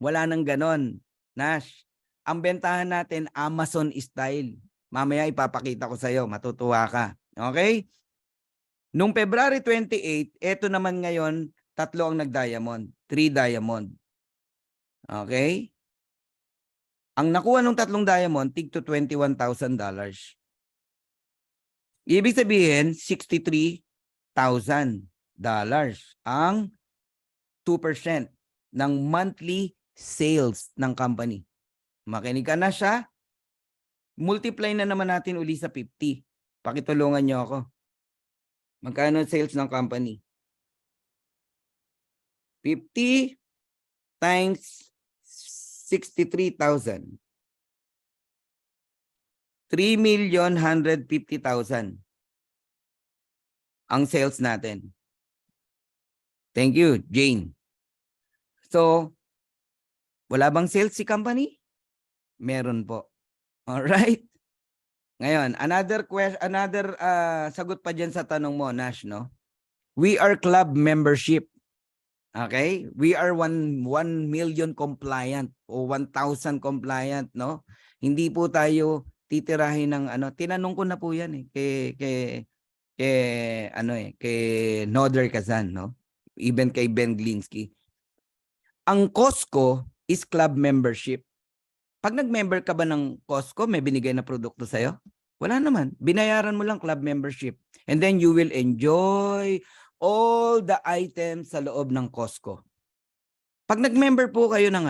Speaker 1: Wala nang ganon. Nash, ang bentahan natin, Amazon style. Mamaya ipapakita ko sa'yo, matutuwa ka. Okay? Nung February 28, eto naman ngayon, 3 ang nag-diamond. 3 diamond. Okay? Ang nakuha ng tatlong diamond, tig to $21,000. Ibig sabihin, $63,000 ang 2% ng monthly sales ng company. Makinig ka na siya. Multiply na naman natin uli sa 50. Pakitulungan niyo ako. Magkano sales ng company? 50 times 63,000. 3,150,000 ang sales natin. Thank you, Jane. So, wala bang sales si company? Meron po. Alright? Ngayon, another sagot pa dyan sa tanong mo, Nash, no? We are club membership. Okay? We are 1 million compliant o 1,000 compliant, no? Hindi po tayo titirahin ng ano. Tinanong ko na po yan kay Noder Kazan, no? Even kay Ben Glinsky. Ang Costco is club membership. Pag nag-member ka ba ng Costco, may binigay na produkto sa'yo? Wala naman. Binayaran mo lang club membership. And then you will enjoy all the items sa loob ng Costco. Pag nag-member po kayo ng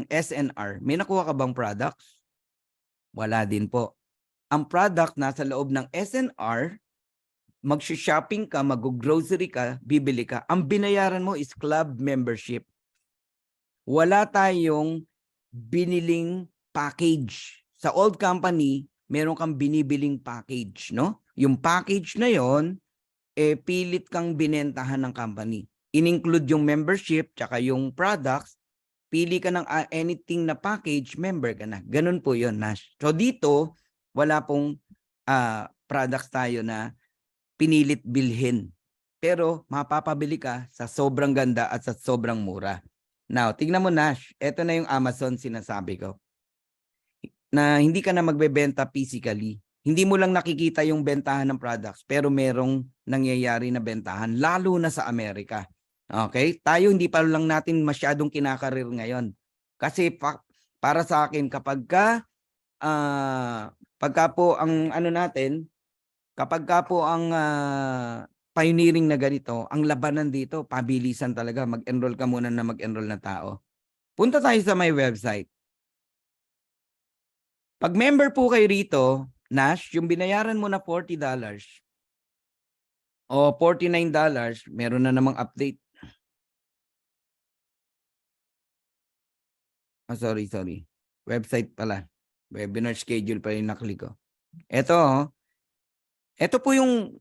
Speaker 1: SNR, may nakuha ka bang products? Wala din po. Ang product nasa loob ng SNR, mag-shopping ka, mag-grocery ka, bibili ka. Ang binayaran mo is club membership. Wala tayong biniling package. Sa old company, meron kang binibiling package, no? Yung package na yon, pilit kang binentahan ng company. In-include yung membership, tsaka yung products, pili ka ng anything na package, member ka na. Ganun po yon, Nash. So dito, wala pong products tayo na pinilit bilhin. Pero mapapabili ka sa sobrang ganda at sa sobrang mura. Now, tignan mo, Nash. Ito na yung Amazon sinasabi ko. Na hindi ka na magbebenta physically. Hindi mo lang nakikita yung bentahan ng products, pero merong nangyayari na bentahan, lalo na sa Amerika. Okay? Tayo hindi pa lang natin masyadong kinakarir ngayon. Kasi para sa akin, pagka po ang pioneering na ganito, ang labanan dito, pabilisan talaga. Mag-enroll ka muna na mag-enroll na tao. Punta tayo sa my website. Pag member po kayo rito, Nash, yung binayaran mo na $40 o $49, meron na namang update. Sorry. Website pala. Webinar schedule pa yung naklik ko. Ito po yung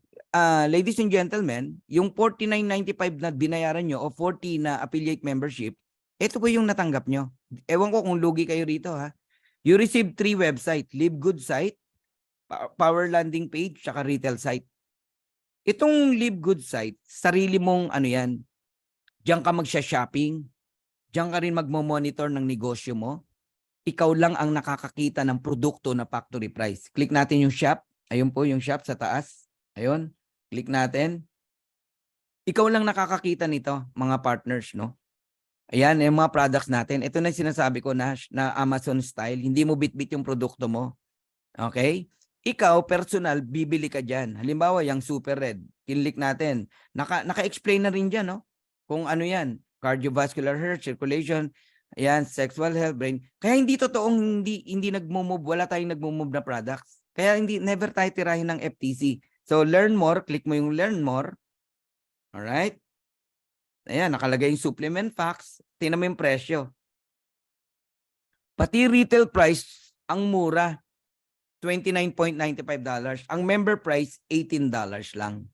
Speaker 1: ladies and gentlemen, yung $49.95 na binayaran nyo o 40 na affiliate membership, ito po yung natanggap nyo. Ewan ko kung lugi kayo rito, ha. You receive 3 website, Live Good site, Power Landing page, saka retail site. Itong Live Good site, sarili mong yan, diyan ka magsha-shopping, diyan ka rin magmo-monitor ng negosyo mo. Ikaw lang ang nakakakita ng produkto na factory price. Click natin yung shop. Ayun po yung shop sa taas. Ayun. Click natin. Ikaw lang nakakakita nito, mga partners, no? Ayan, yung mga products natin. Ito na yung sinasabi ko na Amazon style. Hindi mo bit-bit yung produkto mo. Okay? Ikaw, personal, bibili ka dyan. Halimbawa, yung Super Red. Kinlik natin. Naka-explain na rin dyan, no? Kung ano yan. Cardiovascular health, circulation, ayan, sexual health, brain. Kaya hindi totoong hindi nagmo-move. Wala tayong nagmo-move na products. Kaya never tayo tirahin ng FTC. So, learn more. Click mo yung learn more. Alright? Ayan, nakalagay yung supplement facts. Tingnan mo yung presyo. Pati retail price, ang mura. $29.95. Ang member price, $18 lang.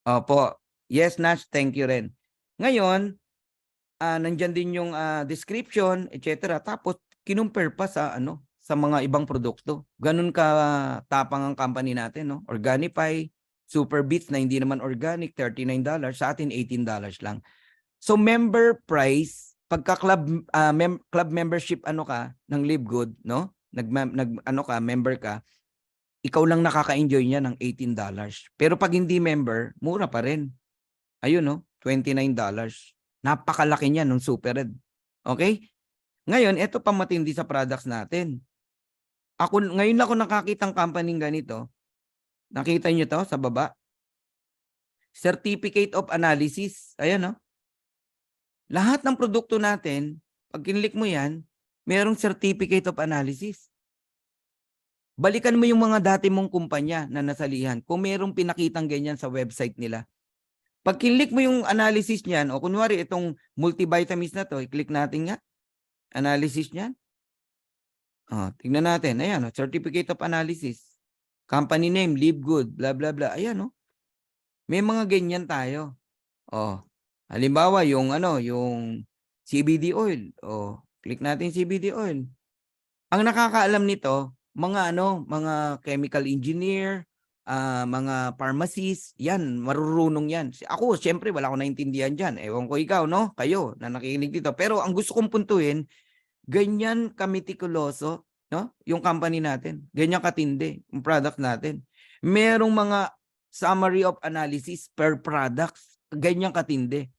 Speaker 1: Opo. Yes, Nash. Thank you rin. Ngayon, nandyan din yung description, etc. Tapos, kinumpare pa sa mga ibang produkto. Ganun ka tapang ang company natin, no? Organifi, Super Beats na hindi naman organic, $39. Sa atin, $18 lang. So, member price, pagka club membership ng Live Good, no? Member ka, ikaw lang nakaka-enjoy niya ng $18. Pero pag hindi member, mura pa rin. Ayun, no? $29. Napakalaki niya ng Super Red. Okay? Ngayon, ito pa matindi sa products natin. Ngayon lang ako nakakitang company ganito. Nakita nyo to sa baba? Certificate of Analysis. Ayan, no? Lahat ng produkto natin, pag kinlik mo yan, mayroong Certificate of Analysis. Balikan mo yung mga dati mong kumpanya na nasalihan. Kung mayroong pinakitang ganyan sa website nila. Pag kinlik mo yung analysis niyan, o kunwari itong multivitamins na to, i-click natin nga. Analysis niyan. Tingnan natin. Ayan, Certificate of Analysis. Company name, Live Good, blah, blah, blah. Ayan, may mga ganyan tayo. Halimbawa, yung CBD oil. Click natin CBD oil. Ang nakakaalam nito, mga chemical engineer, mga pharmacists, yan, marurunong yan. Ako, syempre, wala akong naintindihan dyan. Ewan ko ikaw, no? Kayo, na nakikinig dito. Pero ang gusto kong puntuin, ganyan kamitikuloso, no? Yung company natin. Ganyan katindi, yung product natin. Merong mga summary of analysis per products. Ganyan katindi.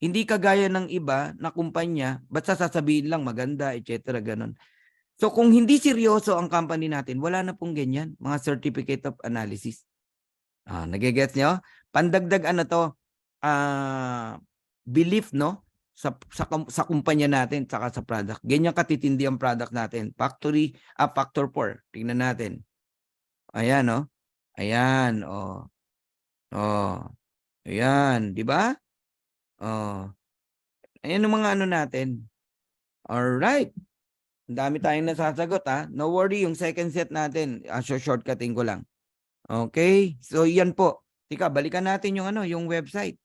Speaker 1: Hindi kagaya ng iba na kumpanya, basta sasabihin lang maganda, etc. Ganon. So kung hindi seryoso ang company natin, wala na pong ganyan, mga certificate of analysis. Nagigets nyo? Pandagdag belief, no? Sa kumpanya natin, saka sa product. Ganyan katitindi ang product natin. Factor 4. Tingnan natin. Ayan, no? Ayan, Ayan, di ba? Ayan ang mga natin. Alright. Ang dami tayong nasasagot, ha? No worry, yung second set natin, shortcutting ko lang. Okay? So, yan po. Tika, balikan natin yung website.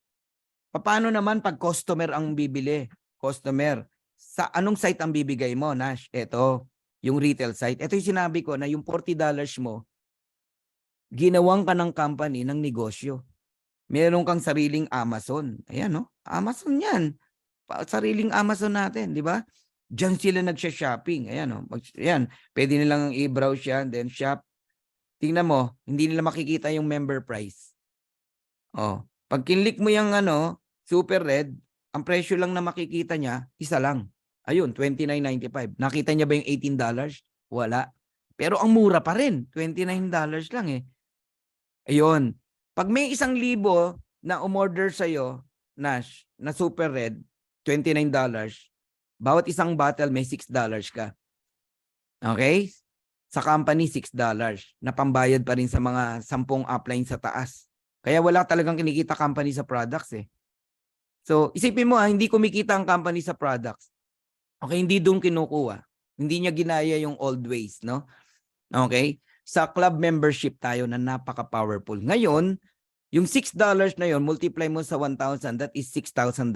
Speaker 1: Paano naman pag customer ang bibili? Customer. Sa anong site ang bibigay mo, Nash? Ito, yung retail site. Ito yung sinabi ko na yung $40 mo, ginawang ka ng company ng negosyo. Meron kang sariling Amazon. Ayan, no? Amazon yan. Sariling Amazon natin, di ba? Diyan sila nagsha-shopping. Ayan, no? Ayan, pwede nilang i-browse yan, then shop. Tingnan mo, hindi nila makikita yung member price. Pag kinlik mo yung Super Red, ang presyo lang na makikita niya, isa lang. Ayun, $29.95. Nakita niya ba yung $18? Wala. Pero ang mura pa rin, $29 lang eh. Ayun. Pag may 1,000 na umorder sa'yo, Nash, na Super Red, $29, bawat isang bottle may $6 ka. Okay? Sa company, $6 na pambayad pa rin sa mga 10 upline sa taas. Kaya wala talagang kinikita company sa products eh. So, isipin mo hindi kumikita ang company sa products. Okay, hindi doon kinukuha. Hindi niya ginaya yung old ways, no? Okay? Sa club membership tayo na napaka-powerful. Ngayon, yung $6 na yon multiply mo sa 1,000, that is $6,000.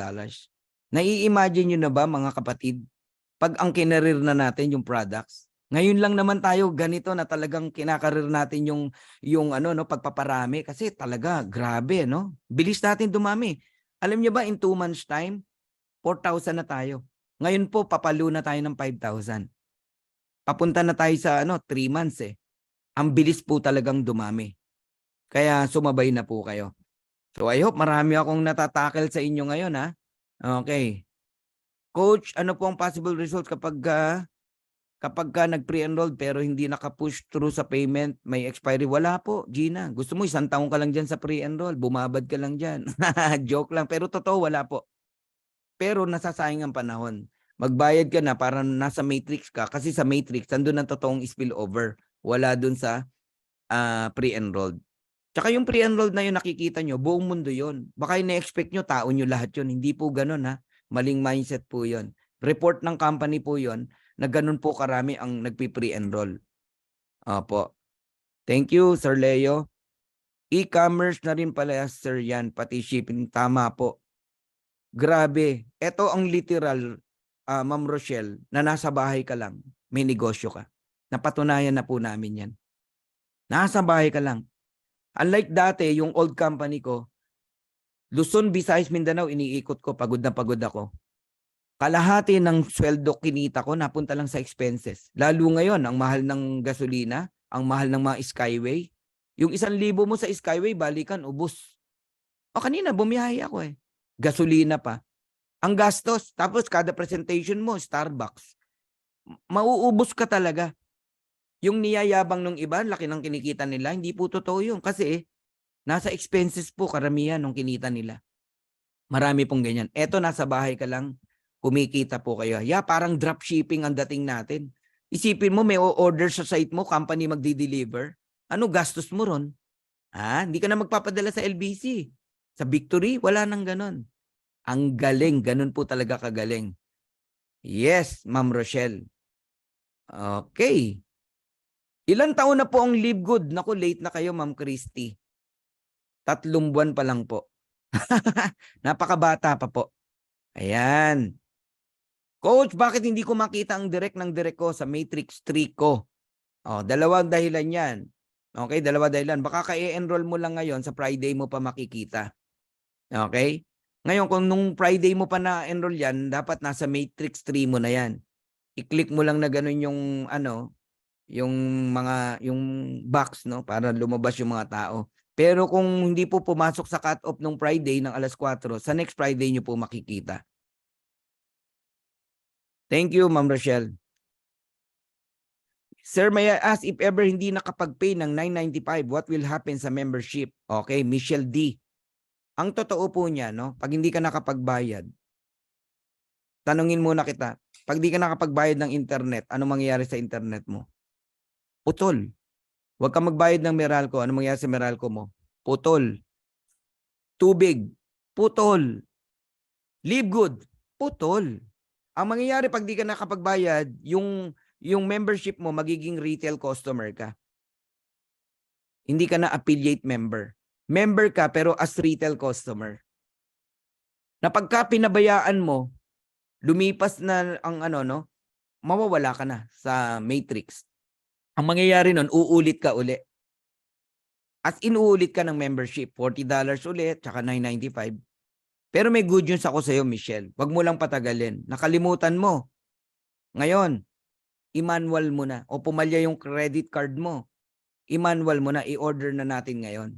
Speaker 1: Nai-imagine nyo na ba, mga kapatid, pag ang kinarir na natin yung products, ngayon lang naman tayo ganito na talagang kinakarir natin yung pagpaparami kasi talaga grabe, no? Bilis natin dumami. Alam niyo ba in 2 months time, 4,000 na tayo. Ngayon po papalo na tayo ng 5,000. Papunta na tayo sa 3 months eh. Ang bilis po talagang dumami. Kaya sumabay na po kayo. So I hope marami akong natatackle sa inyo ngayon, ha? Okay. Coach, ano po ang possible results kapag ka nag-pre-enrolled pero hindi naka-push through sa payment, may expiry? Wala po, Gina. Gusto mo 1 taon ka lang dyan sa pre-enroll, bumabad ka lang dyan. Joke lang. Pero totoo, wala po. Pero nasasayang ang panahon. Magbayad ka na para nasa matrix ka kasi sa matrix, nandun ang totoong spillover. Wala dun sa pre-enrolled. Tsaka yung pre-enrolled na yun, nakikita nyo, buong mundo yun. Baka ina-expect nyo, tao nyo lahat yun. Hindi po ganun, ha? Maling mindset po yun. Report ng company po yun na ganun po karami ang nagpi-pre-enroll. Opo. Thank you, Sir Leo. E-commerce na rin pala, Sir Yan. Pati shipping. Tama po. Grabe. Ito ang literal, Ma'am Rochelle, na nasa bahay ka lang, may negosyo ka. Napatunayan na po namin yan. Nasa bahay ka lang. Unlike dati, yung old company ko, Luzon, Visayas, Mindanao, iniikot ko, pagod na pagod ako. Kalahati ng sweldo kinita ko, napunta lang sa expenses. Lalo ngayon, ang mahal ng gasolina, ang mahal ng mga Skyway. Yung 1,000 mo sa Skyway, balikan, ubos. Kanina, bumiyahe ako eh. Gasolina pa. Ang gastos, tapos kada presentation mo, Starbucks. mauubos ka talaga. Yung niyayabang ng iba, laki ng kinikita nila, hindi po totoo yun. Kasi nasa expenses po karamihan ng kinita nila. Marami pong ganyan. Eto, nasa bahay ka lang, kumikita po kayo. Parang dropshipping ang dating natin. Isipin mo, may order sa site mo, company magdi-deliver. Ano gastos mo ron? Hindi ka na magpapadala sa LBC. Sa Victory, wala nang ganon. Ang galing, ganun po talaga kagaling. Yes, Ma'am Rochelle. Okay. Ilang taon na po ang Live Good? Naku, late na kayo, Ma'am Christy. 3 buwan pa lang po. Napakabata pa po. Ayan. Coach, bakit hindi ko makita ang direct ng direct ko sa Matrix 3 ko? Dalawang dahilan yan. Okay, dalawa dahilan. Baka ka-enroll mo lang ngayon, sa Friday mo pa makikita. Okay? Ngayon, kung nung Friday mo pa na-enroll yan, dapat nasa Matrix 3 mo na yan. I-click mo lang na ganun yung yung box, no, para lumabas yung mga tao. Pero kung hindi po pumasok sa cut-off nung Friday ng 4:00, sa next Friday nyo po makikita. Thank you, Ma'am Rochelle. Sir, may I ask if ever hindi nakapag-pay ng $9.95, what will happen sa membership? Okay, Michelle D. Ang totoo po niya, no, pag hindi ka nakapagbayad, tanungin muna kita, pag hindi ka nakapagbayad ng internet, ano mangyayari sa internet mo? Putol. Huwag kang magbayad ng Meralco. Ano mangyayari sa Meralco mo? Putol. Tubig. Putol. Live Good. Putol. Ang mangyayari pag di ka nakapagbayad, yung membership mo, magiging retail customer ka. Hindi ka na affiliate member. Member ka pero as retail customer. Na pagka pinabayaan mo, lumipas na ang mawawala ka na sa Matrix. Ang mangyayari nun, uulit ka uli. As in, uulit ka ng membership. $40 ulit, tsaka $9.95. Pero may good news ako sa'yo, Michelle. Huwag mo lang patagalin. Nakalimutan mo. Ngayon, i-manual mo na. O pumalya yung credit card mo. I-manual mo na. I-order na natin ngayon.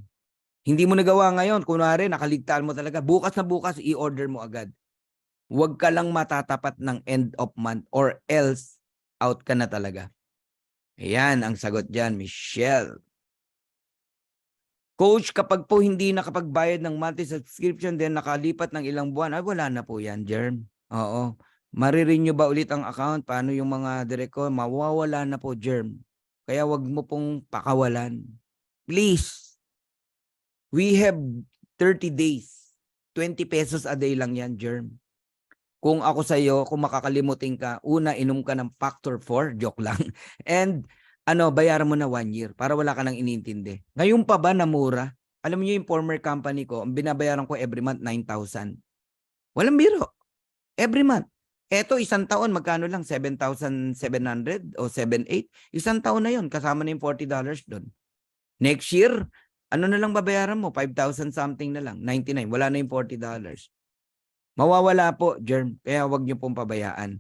Speaker 1: Hindi mo nagawa ngayon. Kunwari, nakaligtaan mo talaga. Bukas na bukas, i-order mo agad. Huwag ka lang matatapat ng end of month or else out ka na talaga. Ayan ang sagot dyan, Michelle. Coach, kapag po hindi nakapagbayad ng monthly subscription then nakalipat ng ilang buwan, ay wala na po yan, Germ. Oo. Marirenew ba ulit ang account? Paano yung mga direct ko? Mawawala na po, Germ. Kaya wag mo pong pakawalan. Please. We have 30 days. 20 pesos a day lang yan, Germ. Kung ako sa'yo, kung makakalimutin ka, una, inom ka ng Factor 4, joke lang. And bayaran mo na 1 year para wala ka nang inintindi. Ngayon pa ba na mura? Alam niyo yung former company ko, ang binabayaran ko every month, 9,000. Walang biro. Every month. Eto, isang taon, magkano lang? 7,700 o 7,800? Isang taon na yon, kasama na yung $40 doon. Next year, ano na lang babayaran mo? 5,000 something na lang. 99. Wala na yung $40. Mawawala po, Germ. Kaya wag niyo pong pabayaan.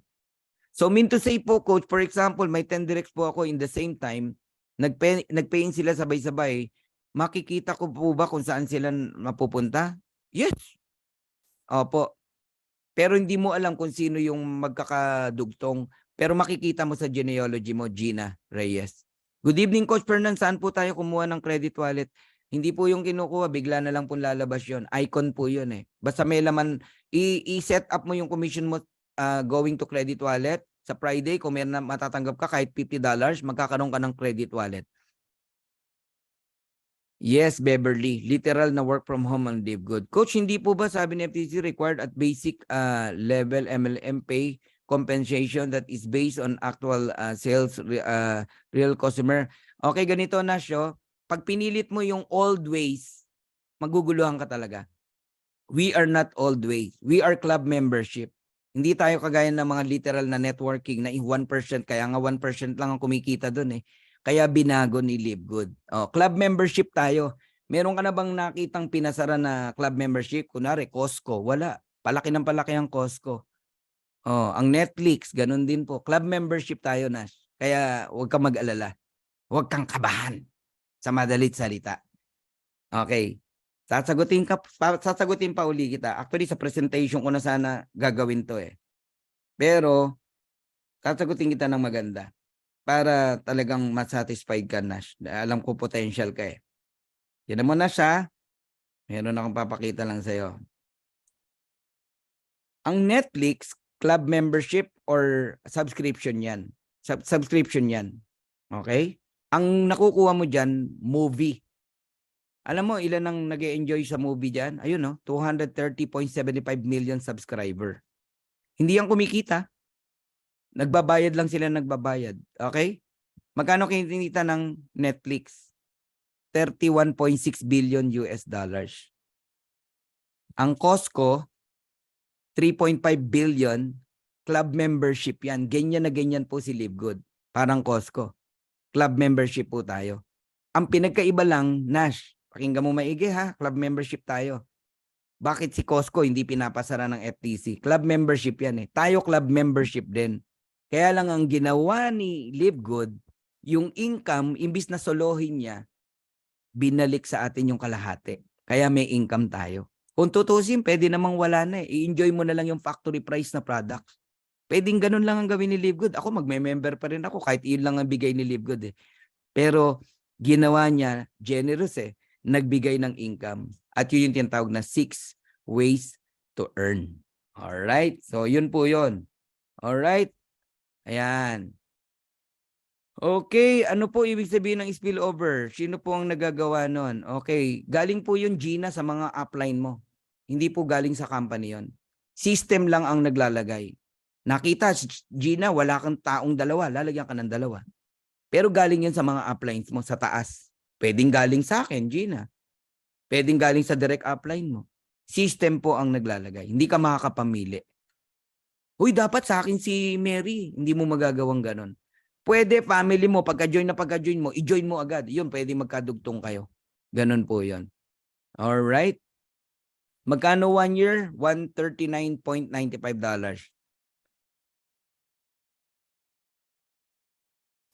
Speaker 1: So, mean to say po, Coach, for example, may 10 directs po ako in the same time, nagpaying sila sabay-sabay, makikita ko po ba kung saan sila mapupunta? Yes. Opo. Pero hindi mo alam kung sino yung magkakadugtong, pero makikita mo sa genealogy mo, Gina Reyes. Good evening, Coach Fernan. Saan po tayo kumuha ng credit wallet? Hindi po yung kinukuha, bigla na lang po lalabas yun. Icon po yun eh. Basta may laman, i-set up mo yung commission mo going to credit wallet. Sa Friday, kung may matatanggap ka kahit $50, magkakaroon ka ng credit wallet. Yes, Beverly. Literal na work from home and live good. Coach, hindi po ba sabi ni FTC required at basic level MLM pay compensation that is based on actual sales real customer? Okay, ganito na siya. Pag pinilit mo yung old ways, maguguluhan ka talaga. We are not old ways. We are club membership. Hindi tayo kagaya ng mga literal na networking na 1%, kaya nga 1% lang ang kumikita doon eh. Kaya binago ni Live Good. Club membership tayo. Meron ka na bang nakitang pinasara na club membership? Kunwari, Costco. Wala. Palaki ng palaki ang Costco. Ang Netflix, ganun din po. Club membership tayo, Nash. Kaya huwag kang mag-alala. Huwag kang kabahan. Sa madalit salita. Okay. Sasagutin pa uli kita. Actually, sa presentation ko na sana gagawin to eh. Pero, Sasagutin kita ng maganda para talagang masatisfied ka, Nash. Alam ko potential ka eh. Yan mo na siya. Meron akong papakita lang sa'yo. Ang Netflix, club membership or subscription yan. Subscription yan. Okay? Ang nakukuha mo dyan, movie. Alam mo, ilan ang nag-e-enjoy sa movie dyan? Ayun, no? 230.75 million subscriber. Hindi yan kumikita. Nagbabayad lang sila nagbabayad. Okay? Magkano kinikita ng Netflix? 31.6 billion US dollars. Ang Costco, 3.5 billion club membership yan. Ganyan na ganyan po si Live Good. Parang Costco. Club membership po tayo. Ang pinagkaiba lang, Nash, pakinggan mo maigi ha, club membership tayo. Bakit si Costco hindi pinapasara ng FTC? Club membership yan eh. Tayo club membership din. Kaya lang ang ginawa ni Live Good, yung income, imbis na solohin niya, binalik sa atin yung kalahati. Kaya may income tayo. Kung tutusin, pwede namang wala na eh. I-enjoy mo na lang yung factory price na products. Pwedeng ganun lang ang gawin ni Live Good. Ako magme-member pa rin ako kahit yun lang ang bigay ni Live Good eh. Pero ginawa niya, generous eh, nagbigay ng income. At yun yung tinatawag na 6 ways to earn. Alright? So yun po yun. Alright? Ayan. Okay, ano po ibig sabihin ng spillover? Sino po ang nagagawa nun? Okay, galing po yun, Gina, sa mga upline mo. Hindi po galing sa company yon. System lang ang naglalagay. Nakita, Gina, wala kang taong dalawa, lalagyan ka ng dalawa. Pero galing yun sa mga uplines mo sa taas. Pwedeng galing sa akin, Gina. Pwedeng galing sa direct upline mo. System po ang naglalagay. Hindi ka makakapamili. Uy, dapat sa akin si Mary. Hindi mo magagawang ganon. Pwede, family mo, pagka-join mo, i-join mo agad. Yun, pwede magkadugtong kayo. Ganon po yun. Alright. Magkano 1 year? $139.95.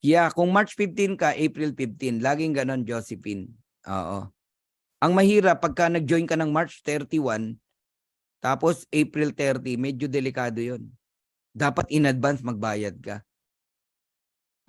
Speaker 1: Yeah, kung March 15 ka, April 15. Laging ganon, Josephine. Oo. Ang mahirap, pagka nag-join ka ng March 31, tapos April 30, medyo delikado yun. Dapat in advance magbayad ka.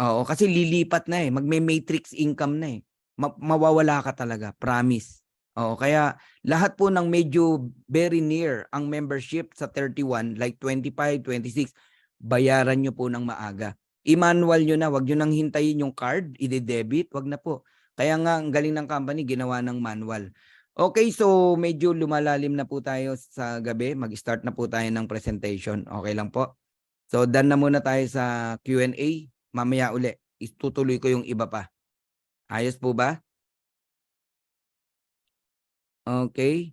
Speaker 1: Oo, kasi lilipat na eh. Magme-matrix income na eh. Mawawala ka talaga, promise. Oo, kaya lahat po ng medyo very near ang membership sa 31, like 25, 26, bayaran nyo po ng maaga. I-manual nyo na, wag nyo nang hintayin yung card, i-debit, wag na po. Kaya nga, ang galing ng company, ginawa ng manual. Okay, so medyo lumalalim na po tayo sa gabi. Mag-start na po tayo ng presentation. Okay lang po. So, done na muna tayo sa Q&A. Mamaya uli, itutuloy ko yung iba pa. Ayos po ba? Okay.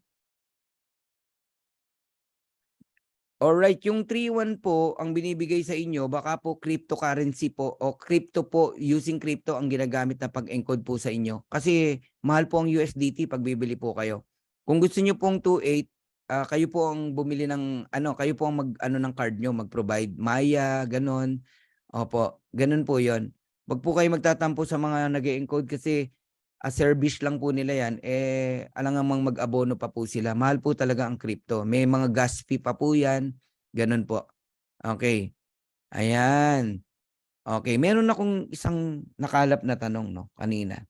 Speaker 1: Alright, yung 3-1 po, ang binibigay sa inyo, baka po cryptocurrency po o crypto po, using crypto ang ginagamit na pag-encode po sa inyo. Kasi mahal po ang USDT pag bibili po kayo. Kung gusto nyo pong 2.8, kayo po ang bumili ng, kayo po ang mag-ano ng card nyo, mag-provide. Maya, ganon. Opo, ganon po yon. Wag po kayo magtatampo sa mga nag-e-encode kasi service lang po nila yan, alangang mag-abono pa po sila. Mahal po talaga ang crypto. May mga gas fee pa po yan. Ganun po. Okay. Ayan. Okay. Meron akong isang nakalap na tanong no, kanina.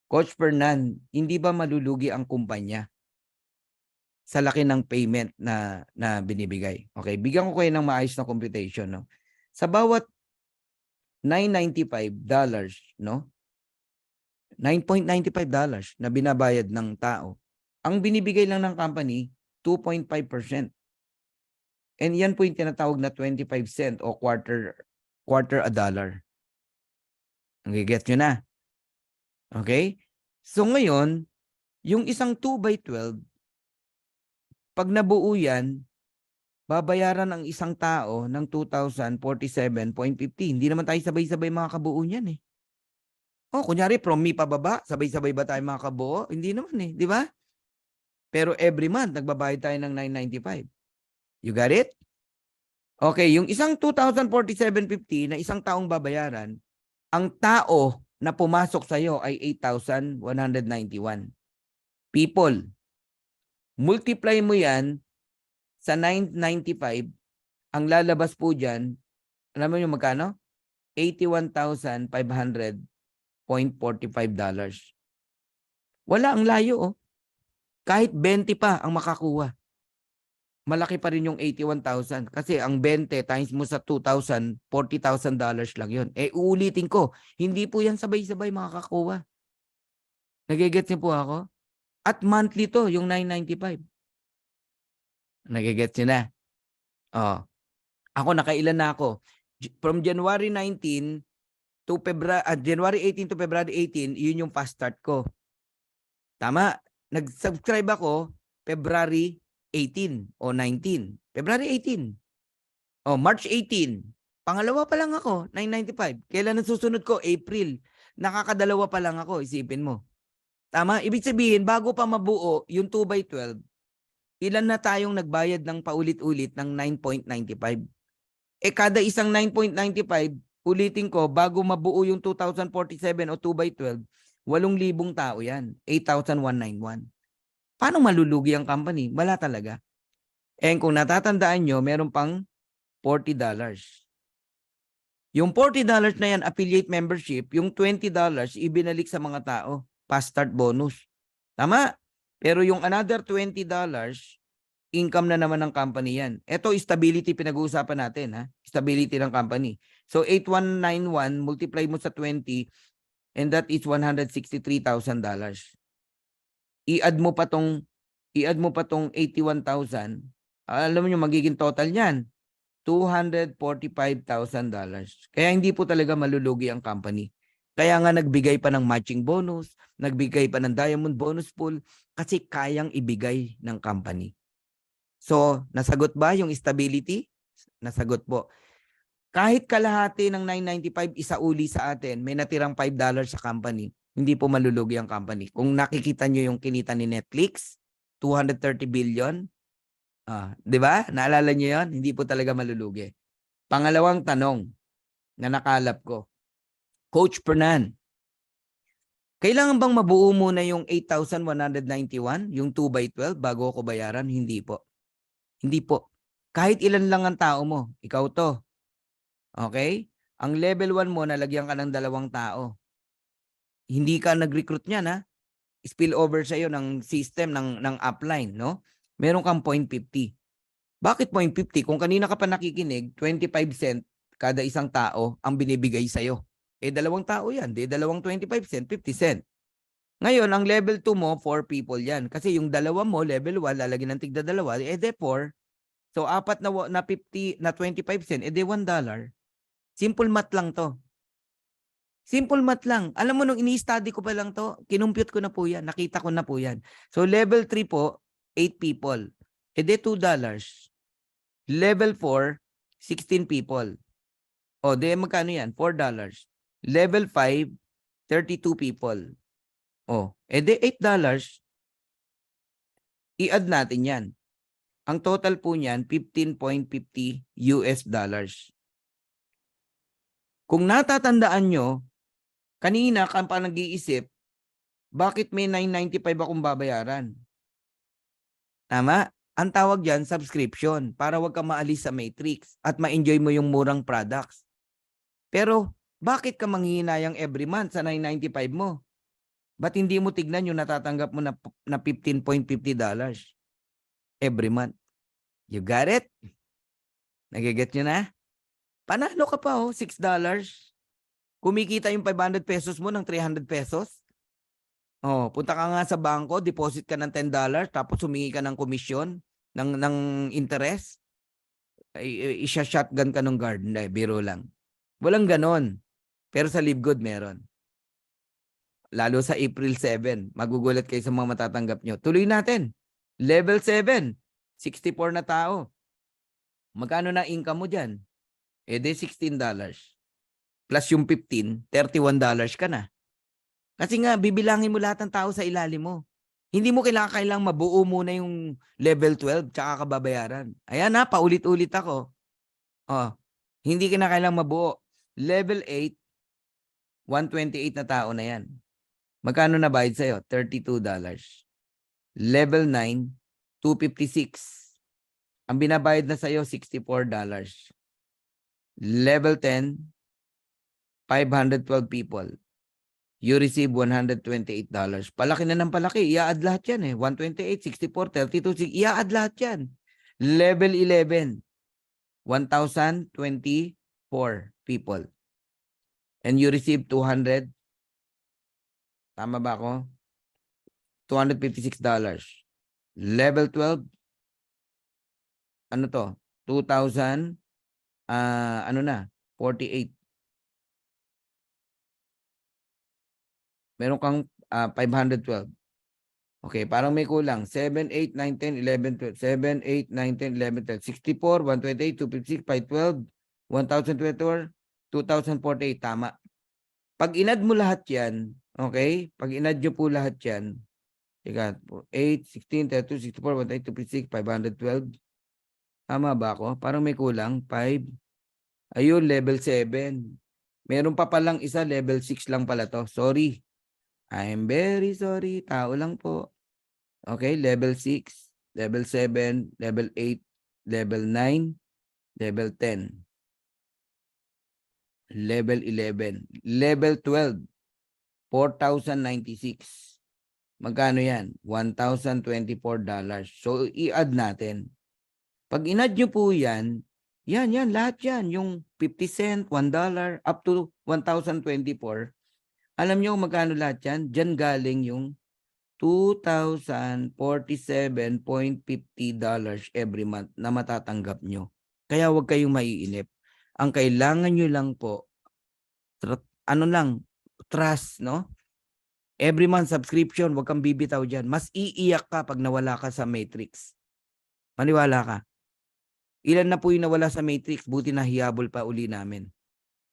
Speaker 1: Coach Fernan, hindi ba malulugi ang kumpanya sa laki ng payment na binibigay? Okay. Bigyan ko kayo ng maayos na computation. No? Sa bawat $995, no? $9.95 na binabayad ng tao. Ang binibigay lang ng company, 2.5%. And yan po yung tinatawag na 25 cent o quarter a dollar. Nag-get nyo na. Okay? So ngayon, yung isang 2/12, pag nabuo yan, babayaran ang isang tao ng 2,047.50. Hindi naman tayo sabay-sabay makakabuo niyan eh. Oh, kunyari, from me pababa, sabay-sabay ba tayo makabuo? Hindi naman eh, di ba? Pero every month, nagbabayad tayo ng $995. You got it? Okay, yung isang 2,047.50 na isang taong babayaran, ang tao na pumasok sa iyo ay 8,191 people. Multiply mo yan sa 995, ang lalabas po dyan, Alam mo yung magkano? $81,500.45. Wala, ang layo, oh. Kahit 20 pa ang makakuha. Malaki pa rin yung 81,000 kasi ang 20 times mo sa 2,000, $40,000 lang yun. Uulitin ko, hindi po yan sabay-sabay makakakuha. Nagigets niyo po ako? At monthly to, yung 995. Nagigets niyo na? Oh. Ako, nakailan na ako. From January 19 to January 18 to February 18, yun yung fast start ko. Tama? Nag-subscribe ako February 18 o 19. February 18. O, March 18. Pangalawa pa lang ako, 995. Kailan ang susunod ko? April. Nakakadalawa pa lang ako, isipin mo. Tama? Ibig sabihin, bago pa mabuo yung 2x12, ilan na tayong nagbayad ng paulit-ulit ng 9.95? Kada isang 9.95, ulitin ko, bago mabuo yung 2047 o 2x12, 8,000 tao yan. 8,191. Paano malulugi ang company? Wala talaga. Kung natatandaan nyo, meron pang $40. Yung $40 na yan, affiliate membership, yung $20, ibinalik sa mga tao. Fast start bonus. Tama? Pero yung another $20, income na naman ng company yan. Ito, stability pinag-uusapan natin. Ha? Stability ng company. So, 8,191 multiply mo sa 20 and that is $163,000. I-add mo pa tong 81,000. Alam mo nyo, magiging total niyan. $245,000. Kaya hindi po talaga malulugi ang company. Kaya nga nagbigay pa ng matching bonus, nagbigay pa ng diamond bonus pool kasi kayang ibigay ng company. So, nasagot ba yung stability? Nasagot po. Kahit kalahati ng 995 isauli sa atin, may natirang $5 sa company, hindi po malulugi ang company. Kung nakikita nyo yung kinita ni Netflix, 230 billion, di ba? Naalala nyo yun? Hindi po talaga malulugi. Pangalawang tanong na nakalap ko. Coach Pernan, kailangan bang mabuo muna yung 8,191, yung 2x12, bago ako bayaran? Hindi po. Hindi po. Kahit ilan lang ang tao mo, ikaw to. Okay? Ang level 1 mo, nalagyan ka ng 2 tao. Hindi ka nag-recruit niyan, ha? Spill over sa iyo ng system ng upline, no? Meron kang 0.50. Bakit 0.50? Kung kanina ka pa nakikinig, 25 cent kada isang tao ang binibigay sa iyo. 2 tao yan. 2 25 cent, 50 cent. Ngayon, ang level 2 mo, 4 people yan. Kasi yung 2 mo, level 1, lalagyan ng tigda 2, 4. So, 4 na 50, na 25 cent, $1. Simple math lang to. Simple math lang. Alam mo, nung ini-study ko pa lang to, kinumpute ko na po yan. Nakita ko na po yan. So, level 3 po, 8 people. $2. Level 4, 16 people. O, magkano yan? $4. Level 5, 32 people. O, $8. I-add natin yan. Ang total po niyan, $15.50. Kung natatandaan nyo, kanina ka pa nag-iisip, bakit may 995 akong babayaran? Tama? Ang tawag dyan, subscription, para wag ka maalis sa matrix at ma-enjoy mo yung murang products. Pero, bakit ka manghihinayang every month sa 995 mo? Ba't hindi mo tignan yung natatanggap mo na $15.50 every month? You got it? Nagiget nyo na? Panalo ka pa, $6. Kumikita yung 500 pesos mo ng 300 pesos. Punta ka nga sa bangko, deposit ka ng $10, tapos humingi ka ng komisyon, ng interest. Isha-shotgun ka ng guard. Hindi, biro lang. Walang ganon. Pero sa Live Good meron. Lalo sa April 7, magugulat kayo sa mga matatanggap nyo. Tuloy natin. Level 7, 64 na tao. Magkano na income mo dyan? $16. Plus yung 15, $31 ka na. Kasi nga, bibilangin mo lahat ng tao sa ilalim mo. Hindi mo kailangang mabuo muna yung level 12 tsaka ka babayaran. Ayan na, paulit-ulit ako. Hindi ka na kailangang mabuo. Level 8, 128 na tao na yan. Magkano na bayad sa'yo? $32. Level 9, 256. Ang binabayad na sa'yo, $64. Level 10, 512 people. You receive $128. Palaki na ng palaki. I-add lahat yan eh. 128, 64, 32, i-add lahat yan. Level 11, 1,024 people. And you receive 200. Tama ba ako? $256. Level 12, ano to? 2,000, ano na? 48. Meron kang 512. Okay, parang may kulang. 7, 8, 9, 10, 11, 12. 7, 8, 9, 10, 11, 12. 64, 128, 256, 512, 1,024, 2,048. Tama. Pag inad mo lahat yan, okay? Pag inad nyo po lahat yan, 8, 16, 32, 64, 128, 256, 512. Tama ba ako? Parang may kulang. 5. Ayun, level 7. Meron pa palang isa, level 6 lang pala to. Sorry. I'm very sorry. Tao lang po. Okay, level 6, level 7, level 8, level 9, level 10, level 11, level 12, 4,096. Magkano yan? $1,024. So, i-add natin. Pag in-add nyo po yan, yan, lahat yan. Yung 50 cent, $1, up to 1,024. Alam nyo magkano lahat yan? Diyan galing yung $2,047.50 every month na matatanggap nyo. Kaya huwag kayong maiinip. Ang kailangan nyo lang po, trust, no? Every month subscription, huwag kang bibitaw dyan. Mas iiyak ka pag nawala ka sa Matrix. Maniwala ka. Ilan na po yung nawala sa Matrix, buti na hiyabol pa uli namin.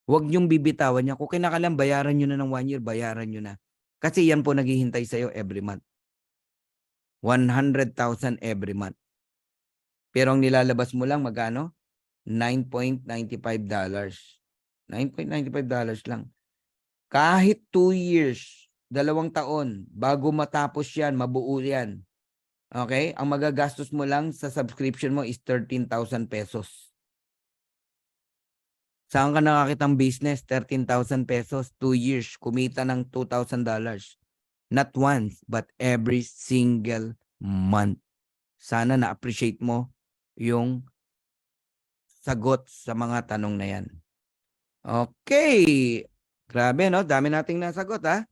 Speaker 1: Huwag nyong bibitawan niya. Kung kinakalang bayaran nyo na ng 1 year, bayaran nyo na. Kasi yan po naghihintay sa'yo every month. 100,000 every month. Pero ang nilalabas mo lang magkano? $9.95. $9.95 lang. Kahit 2 years, 2 taon, bago matapos yan, mabuo yan. Okay? Ang magagastos mo lang sa subscription mo is 13,000 pesos. Saan ka nakakitang business? 13,000 pesos, 2 years, kumita ng $2,000. Not once, but every single month. Sana na-appreciate mo yung sagot sa mga tanong na yan. Okay. Grabe, no? Dami nating nasagot, ha?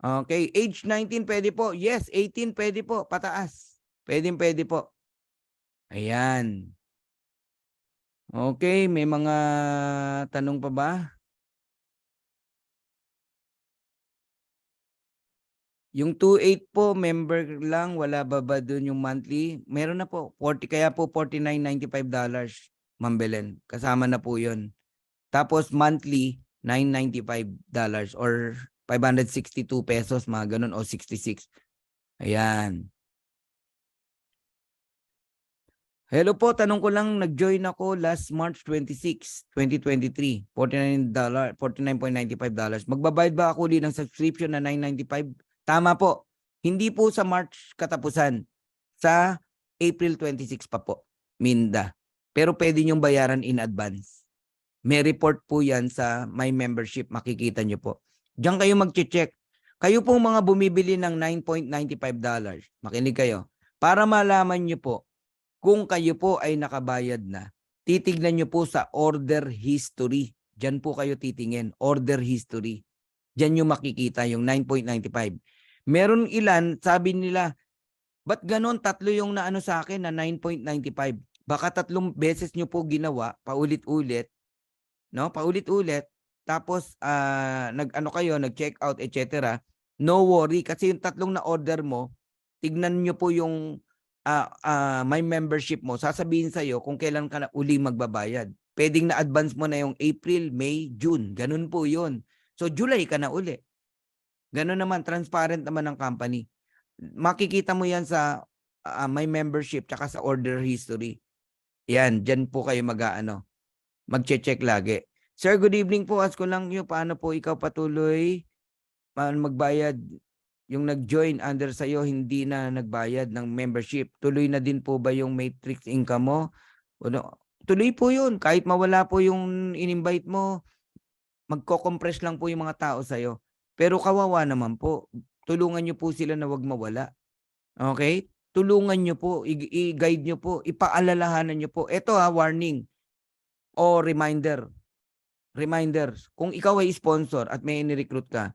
Speaker 1: Okay. Age 19, pwede po. Yes, 18, pwede po. Pataas. Pwede po. Ayan. Okay, may mga tanong pa ba? Yung 2.8 po, member lang, wala ba doon yung monthly? Meron na po, 40, kaya po $49.95, Ma'am Belen. Kasama na po yun. Tapos monthly, $995 or 562 pesos, mga ganun, o 66. Ayan. Hello po, tanong ko lang, nag-join ako last March 26, 2023, $49.95. Magbabayad ba ako ulit ng subscription na $995? Tama po. Hindi po sa March katapusan. Sa April 26 pa po. Minda. Pero pwede niyong bayaran in advance. May report po yan sa My Membership. Makikita niyo po. Diyan kayo mag-check. Kayo pong mga bumibili ng $9.95. Makinig kayo. Para malaman niyo po kung kayo po ay nakabayad na, titignan niyo po sa order history. Diyan po kayo titingin. Order history. Diyan yung makikita yung 9.95. Meron ilan, sabi nila, ba't ganon? 3 yung naano sa akin na 9.95. Baka 3 beses nyo po ginawa, paulit-ulit, no? Paulit-ulit. Tapos, nag-ano kayo, nag-check out, etc. No worry, kasi yung 3 na order mo, tignan nyo po yung My Membership mo. Sasabihin sa'yo kung kailan ka na uli magbabayad. Pwedeng na-advance mo na yung April, May, June. Ganun po yun. So, July ka na uli. Ganun naman, transparent naman ng company. Makikita mo yan sa My Membership tsaka sa order history. Yan, dyan po kayo mag-check lagi. Sir, good evening po. Ask ko lang yung paano po ikaw patuloy magbayad. Yung nag-join under sa'yo, hindi na nagbayad ng membership. Tuloy na din po ba yung matrix income mo? tuloy po yun. Kahit mawala po yung in-invite mo, magko-compress lang po yung mga tao sa'yo. Pero kawawa naman po. Tulungan nyo po sila na wag mawala. Okay? Tulungan nyo po, i-guide nyo po, ipaalalahanan nyo po. Ito warning o reminder. Reminders. Kung ikaw ay sponsor at may ni-recruit ka,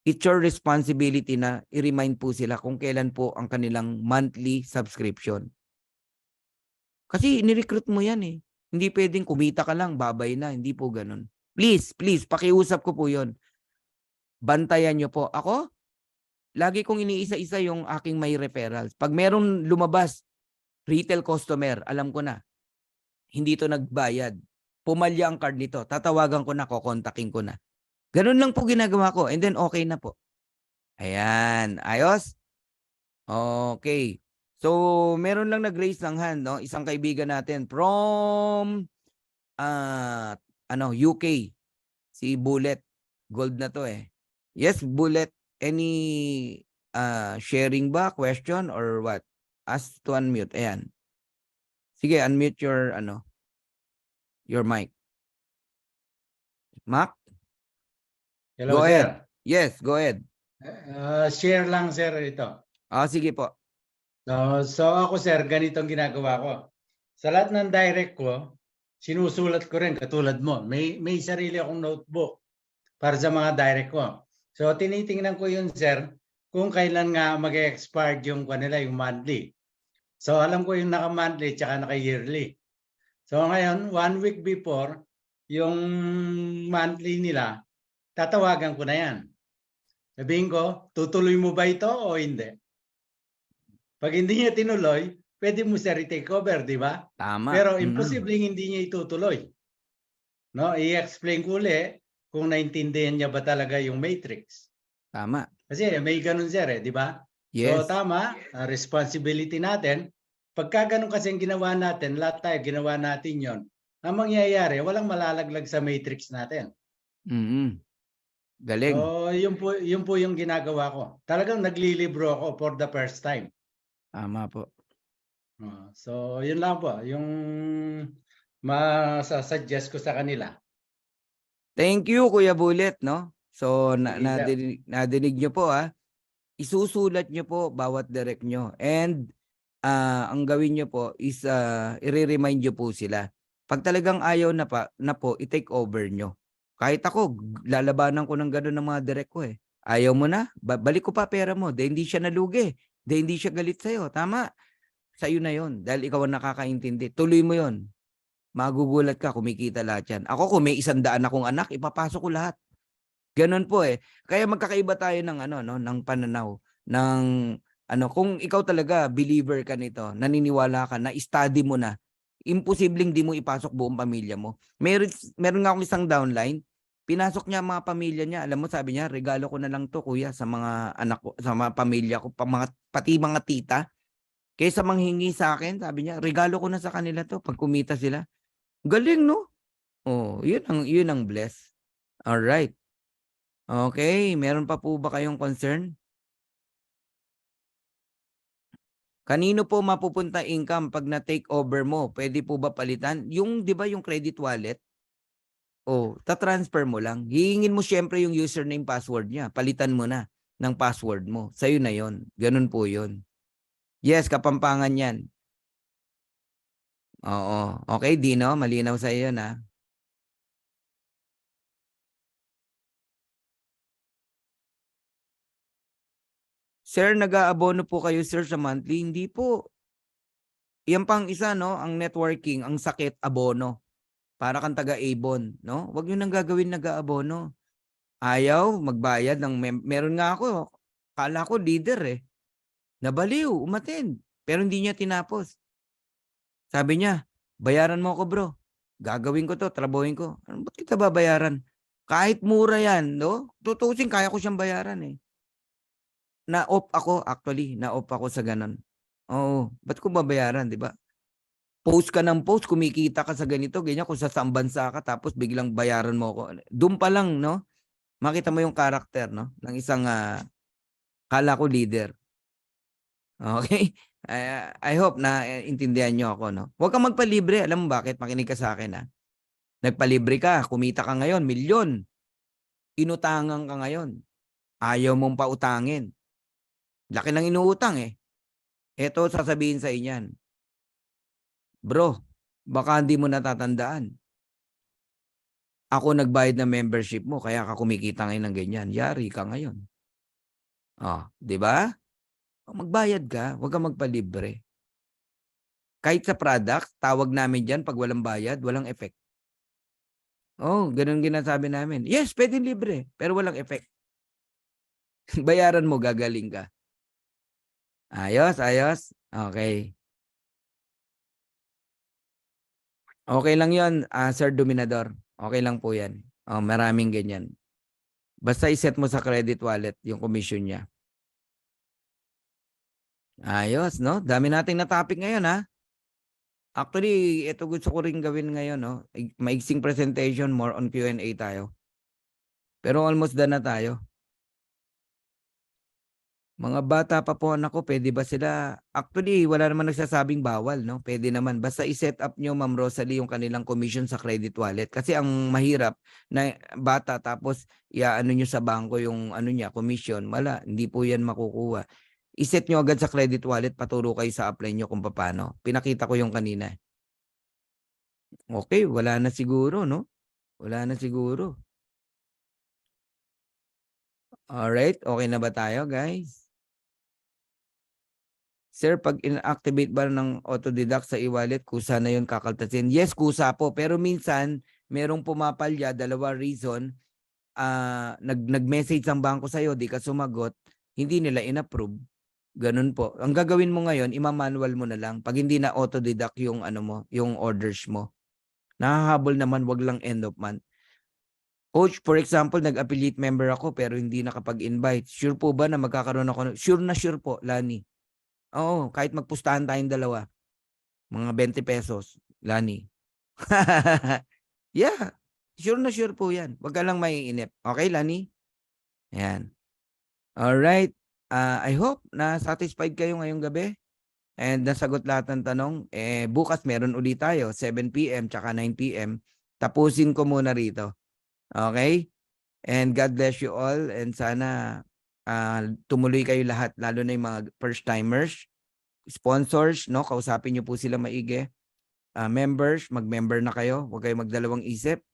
Speaker 1: it's your responsibility na i-remind po sila kung kailan po ang kanilang monthly subscription. Kasi ni-recruit mo yan eh. Hindi pwedeng kumita ka lang, babay na. Hindi po ganun. Please, pakiusap ko po yon. Bantayan nyo po. Ako, lagi kong iniisa-isa yung aking may referrals. Pag meron lumabas, retail customer, alam ko na, hindi to nagbayad. Pumalya ang card nito. Tatawagan ko na, kukontakin ko na. Ganun lang po ginagawa ko. And then okay na po. Ayan. Ayos? Okay. So, meron lang nag-raise ng hand, no? Isang kaibigan natin from UK. Si Bullet. Gold na to eh. Yes, Bullet. Any sharing ba? Question or what? Ask to unmute. Ayan. Sige, unmute your mic. Mac?
Speaker 2: Hello,
Speaker 1: Go
Speaker 2: sir.
Speaker 1: ahead. Yes, go ahead.
Speaker 2: Share lang, sir, ito.
Speaker 1: Sige po.
Speaker 2: So ako, sir, ganito ang ginagawa ko. Sa lahat ng direct ko, sinusulat ko rin katulad mo. May sarili akong notebook para sa mga direct ko. So tinitingnan ko yun, sir, kung kailan nga mag-expire yung kanila, yung monthly. So alam ko yung naka-monthly tsaka naka-yearly. So ngayon, 1 week before, yung monthly nila, tatawagan ko na yan. Sabihin ko, tutuloy mo ba ito o hindi? Pag hindi niya tinuloy, pwede mo siya retake over, di ba?
Speaker 1: Tama.
Speaker 2: Pero imposibleng hindi niya itutuloy. No, i-explain ko ulit kung naintindihan niya ba talaga yung matrix.
Speaker 1: Tama.
Speaker 2: Kasi may ganun, sir, di ba?
Speaker 1: Yes.
Speaker 2: So tama, responsibility natin. Pagka ganun kasi ang ginawa natin, lahat tayo ginawa natin yon. Ang mangyayari, walang malalaglag sa matrix natin.
Speaker 1: Galing.
Speaker 2: So yun po yung ginagawa ko. Talagang naglilibro ako for the first time.
Speaker 1: Tama po.
Speaker 2: So yun lang po, yung masasuggest ko sa kanila.
Speaker 1: Thank you, Kuya Bullet, no? So,
Speaker 2: Sige,
Speaker 1: nadinig nyo po, isusulat nyo po bawat direct nyo. And, ang gawin nyo po is, i-remind nyo po sila. Pag talagang ayaw na po, i-take over nyo. Kahit ako, lalabanan ko ng gano'n ng mga direct ko eh. Ayaw mo na, balik ko pa pera mo. Dahil hindi siya nalugi. Dahil hindi siya galit sa'yo. Tama. Sa'yo na yon. Dahil ikaw ang nakakaintindi. Tuloy mo yon. Magugulat ka, kumikita lahat yan. Ako, kung may 100 akong anak, ipapasok ko lahat. Ganon po eh. Kaya magkakaiba tayo ng ng pananaw, ng kung ikaw talaga believer ka nito, naniniwala ka na study mo na, imposibleng di mo ipasok buong pamilya mo. Meron nga akong isang downline, pinasok niya mga pamilya niya. Alam mo, sabi niya, regalo ko na lang to, kuya, sa mga anak ko, sa mga pamilya ko, pati mga tita. Kaysa manghingi sa akin, sabi niya, regalo ko na sa kanila to pag kumita sila. Galing, no? Oh, yun ang bless. All right. Okay, meron pa po ba kayong concern? Kanino po mapupunta income pag na-take over mo? Pwede po ba palitan? Yung, di ba yung credit wallet? Ta-transfer mo lang. Hihingin mo syempre yung username, password niya. Palitan mo na ng password mo. Sa'yo na yon. Ganun po yun. Yes, Kapampangan yan. Oo. Okay, Dino, malinaw sa iyo na. Sir, nag-aabono po kayo, sir, sa monthly? Hindi po. Yan pang isa, no? Ang networking, ang sakit, abono. Para kang taga-Avon, no? Huwag nyo nang gagawin nag-aabono. Ayaw, magbayad ng meron nga ako. Kala ko leader eh. Nabaliw, umattend. Pero hindi niya tinapos. Sabi niya, bayaran mo ako, bro. Gagawin ko to, trabuhin ko. Ba't kita babayaran? Kahit mura yan, no? Tutusin, kaya ko siyang bayaran eh. Na-off ako, actually. Na-off ako sa ganun. Oo, ba't ko babayaran, di ba? Post ka ng post, kumikita ka sa ganito, ganyan, kung sa saang bansa ka, tapos biglang bayaran mo ako. Doon pa lang, no? Makita mo yung karakter, no? Ng isang, kala ko leader. Okay? I hope na intindihan nyo ako, no? Huwag kang magpalibre. Alam mo bakit? Makinig ka sa akin, ha? Nagpalibre ka, kumita ka ngayon, milyon. Inutangan ka ngayon. Ayaw mong pautangin. Laki ng inuutang eh. Eto sasabihin sa inyan. Bro, baka hindi mo natatandaan. Ako nagbayad ng membership mo, kaya ka kumikita ngayon ng ganyan. Yari ka ngayon. Oh, di ba? Magbayad ka, huwag kang magpalibre. Kahit sa product, tawag namin dyan pag walang bayad, walang effect. Oh, ganun ginasabi namin. Yes, pwedeng libre, pero walang effect. Bayaran mo, gagaling ka. Ayos, ayos. Okay. Okay lang yon, Sir Dominador. Okay lang po yan. Oh, maraming ganyan. Basta iset mo sa credit wallet yung commission niya. Ayos, no? Dami nating na-topic ngayon, ha? Actually, ito gusto ko rin gawin ngayon, no? Maiksing presentation, more on Q&A tayo. Pero almost done na tayo. Mga bata pa po anak ko, pwede ba sila? Actually, wala naman nagsasabing bawal, no? Pwede naman. Basta i-set up nyo, Ma'am Rosalie, yung kanilang commission sa credit wallet. Kasi ang mahirap na bata tapos iaano nyo sa bangko yung ano niya, commission. Wala, hindi po yan makukuha. I-set nyo agad sa credit wallet, paturo kayo sa apply nyo kung paano. Pinakita ko yung kanina. Okay, wala na siguro, no? Wala na siguro. Alright, okay na ba tayo, guys? Sir, pag inactivate ba ng auto-deduct sa e-wallet, kusa na yun kakaltasin? Yes, kusa po. Pero minsan, merong pumapalya, dalawa reason, nag-message ang bangko sa'yo, di ka sumagot, hindi nila in-approve. Ganun po. Ang gagawin mo ngayon, ima-manual mo na lang. Pag hindi na auto-deduct yung, ano mo, yung orders mo. Nahahabol naman, wag lang end of month. Coach, for example, nag-affiliate member ako pero hindi nakapag-invite. Sure po ba na magkakaroon ako? Sure na sure po, Lani. Oo, kahit magpustahan tayong dalawa. Mga 20 pesos, Lani. Yeah, sure na sure po yan. Huwag ka lang maiinip. Okay, Lani? Ayan. Alright. I hope na satisfied kayo ngayong gabi. And nasagot lahat ng tanong. Bukas meron ulit tayo, 7 p.m. tsaka 9 p.m. Tapusin ko muna rito. Okay? And God bless you all. And sana tumuloy kayo lahat, lalo na yung mga first-timers, sponsors, no? Kausapin niyo po sila maigi. Members, mag-member na kayo. Huwag kayong magdalawang isip.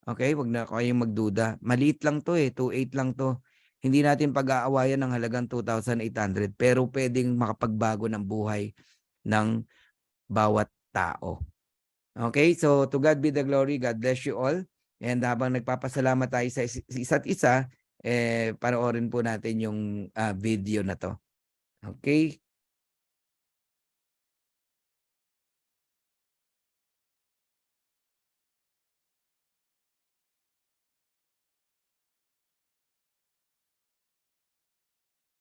Speaker 1: Okay? Huwag na kayong magduda. Maliit lang to 2.8 lang to. Hindi natin pag-aawayan ng halagang 2,800 pero pwedeng makapagbago ng buhay ng bawat tao. Okay? So, to God be the glory. God bless you all. And habang nagpapasalamat tayo sa isa't isa, panoorin po natin yung video na to. Okay?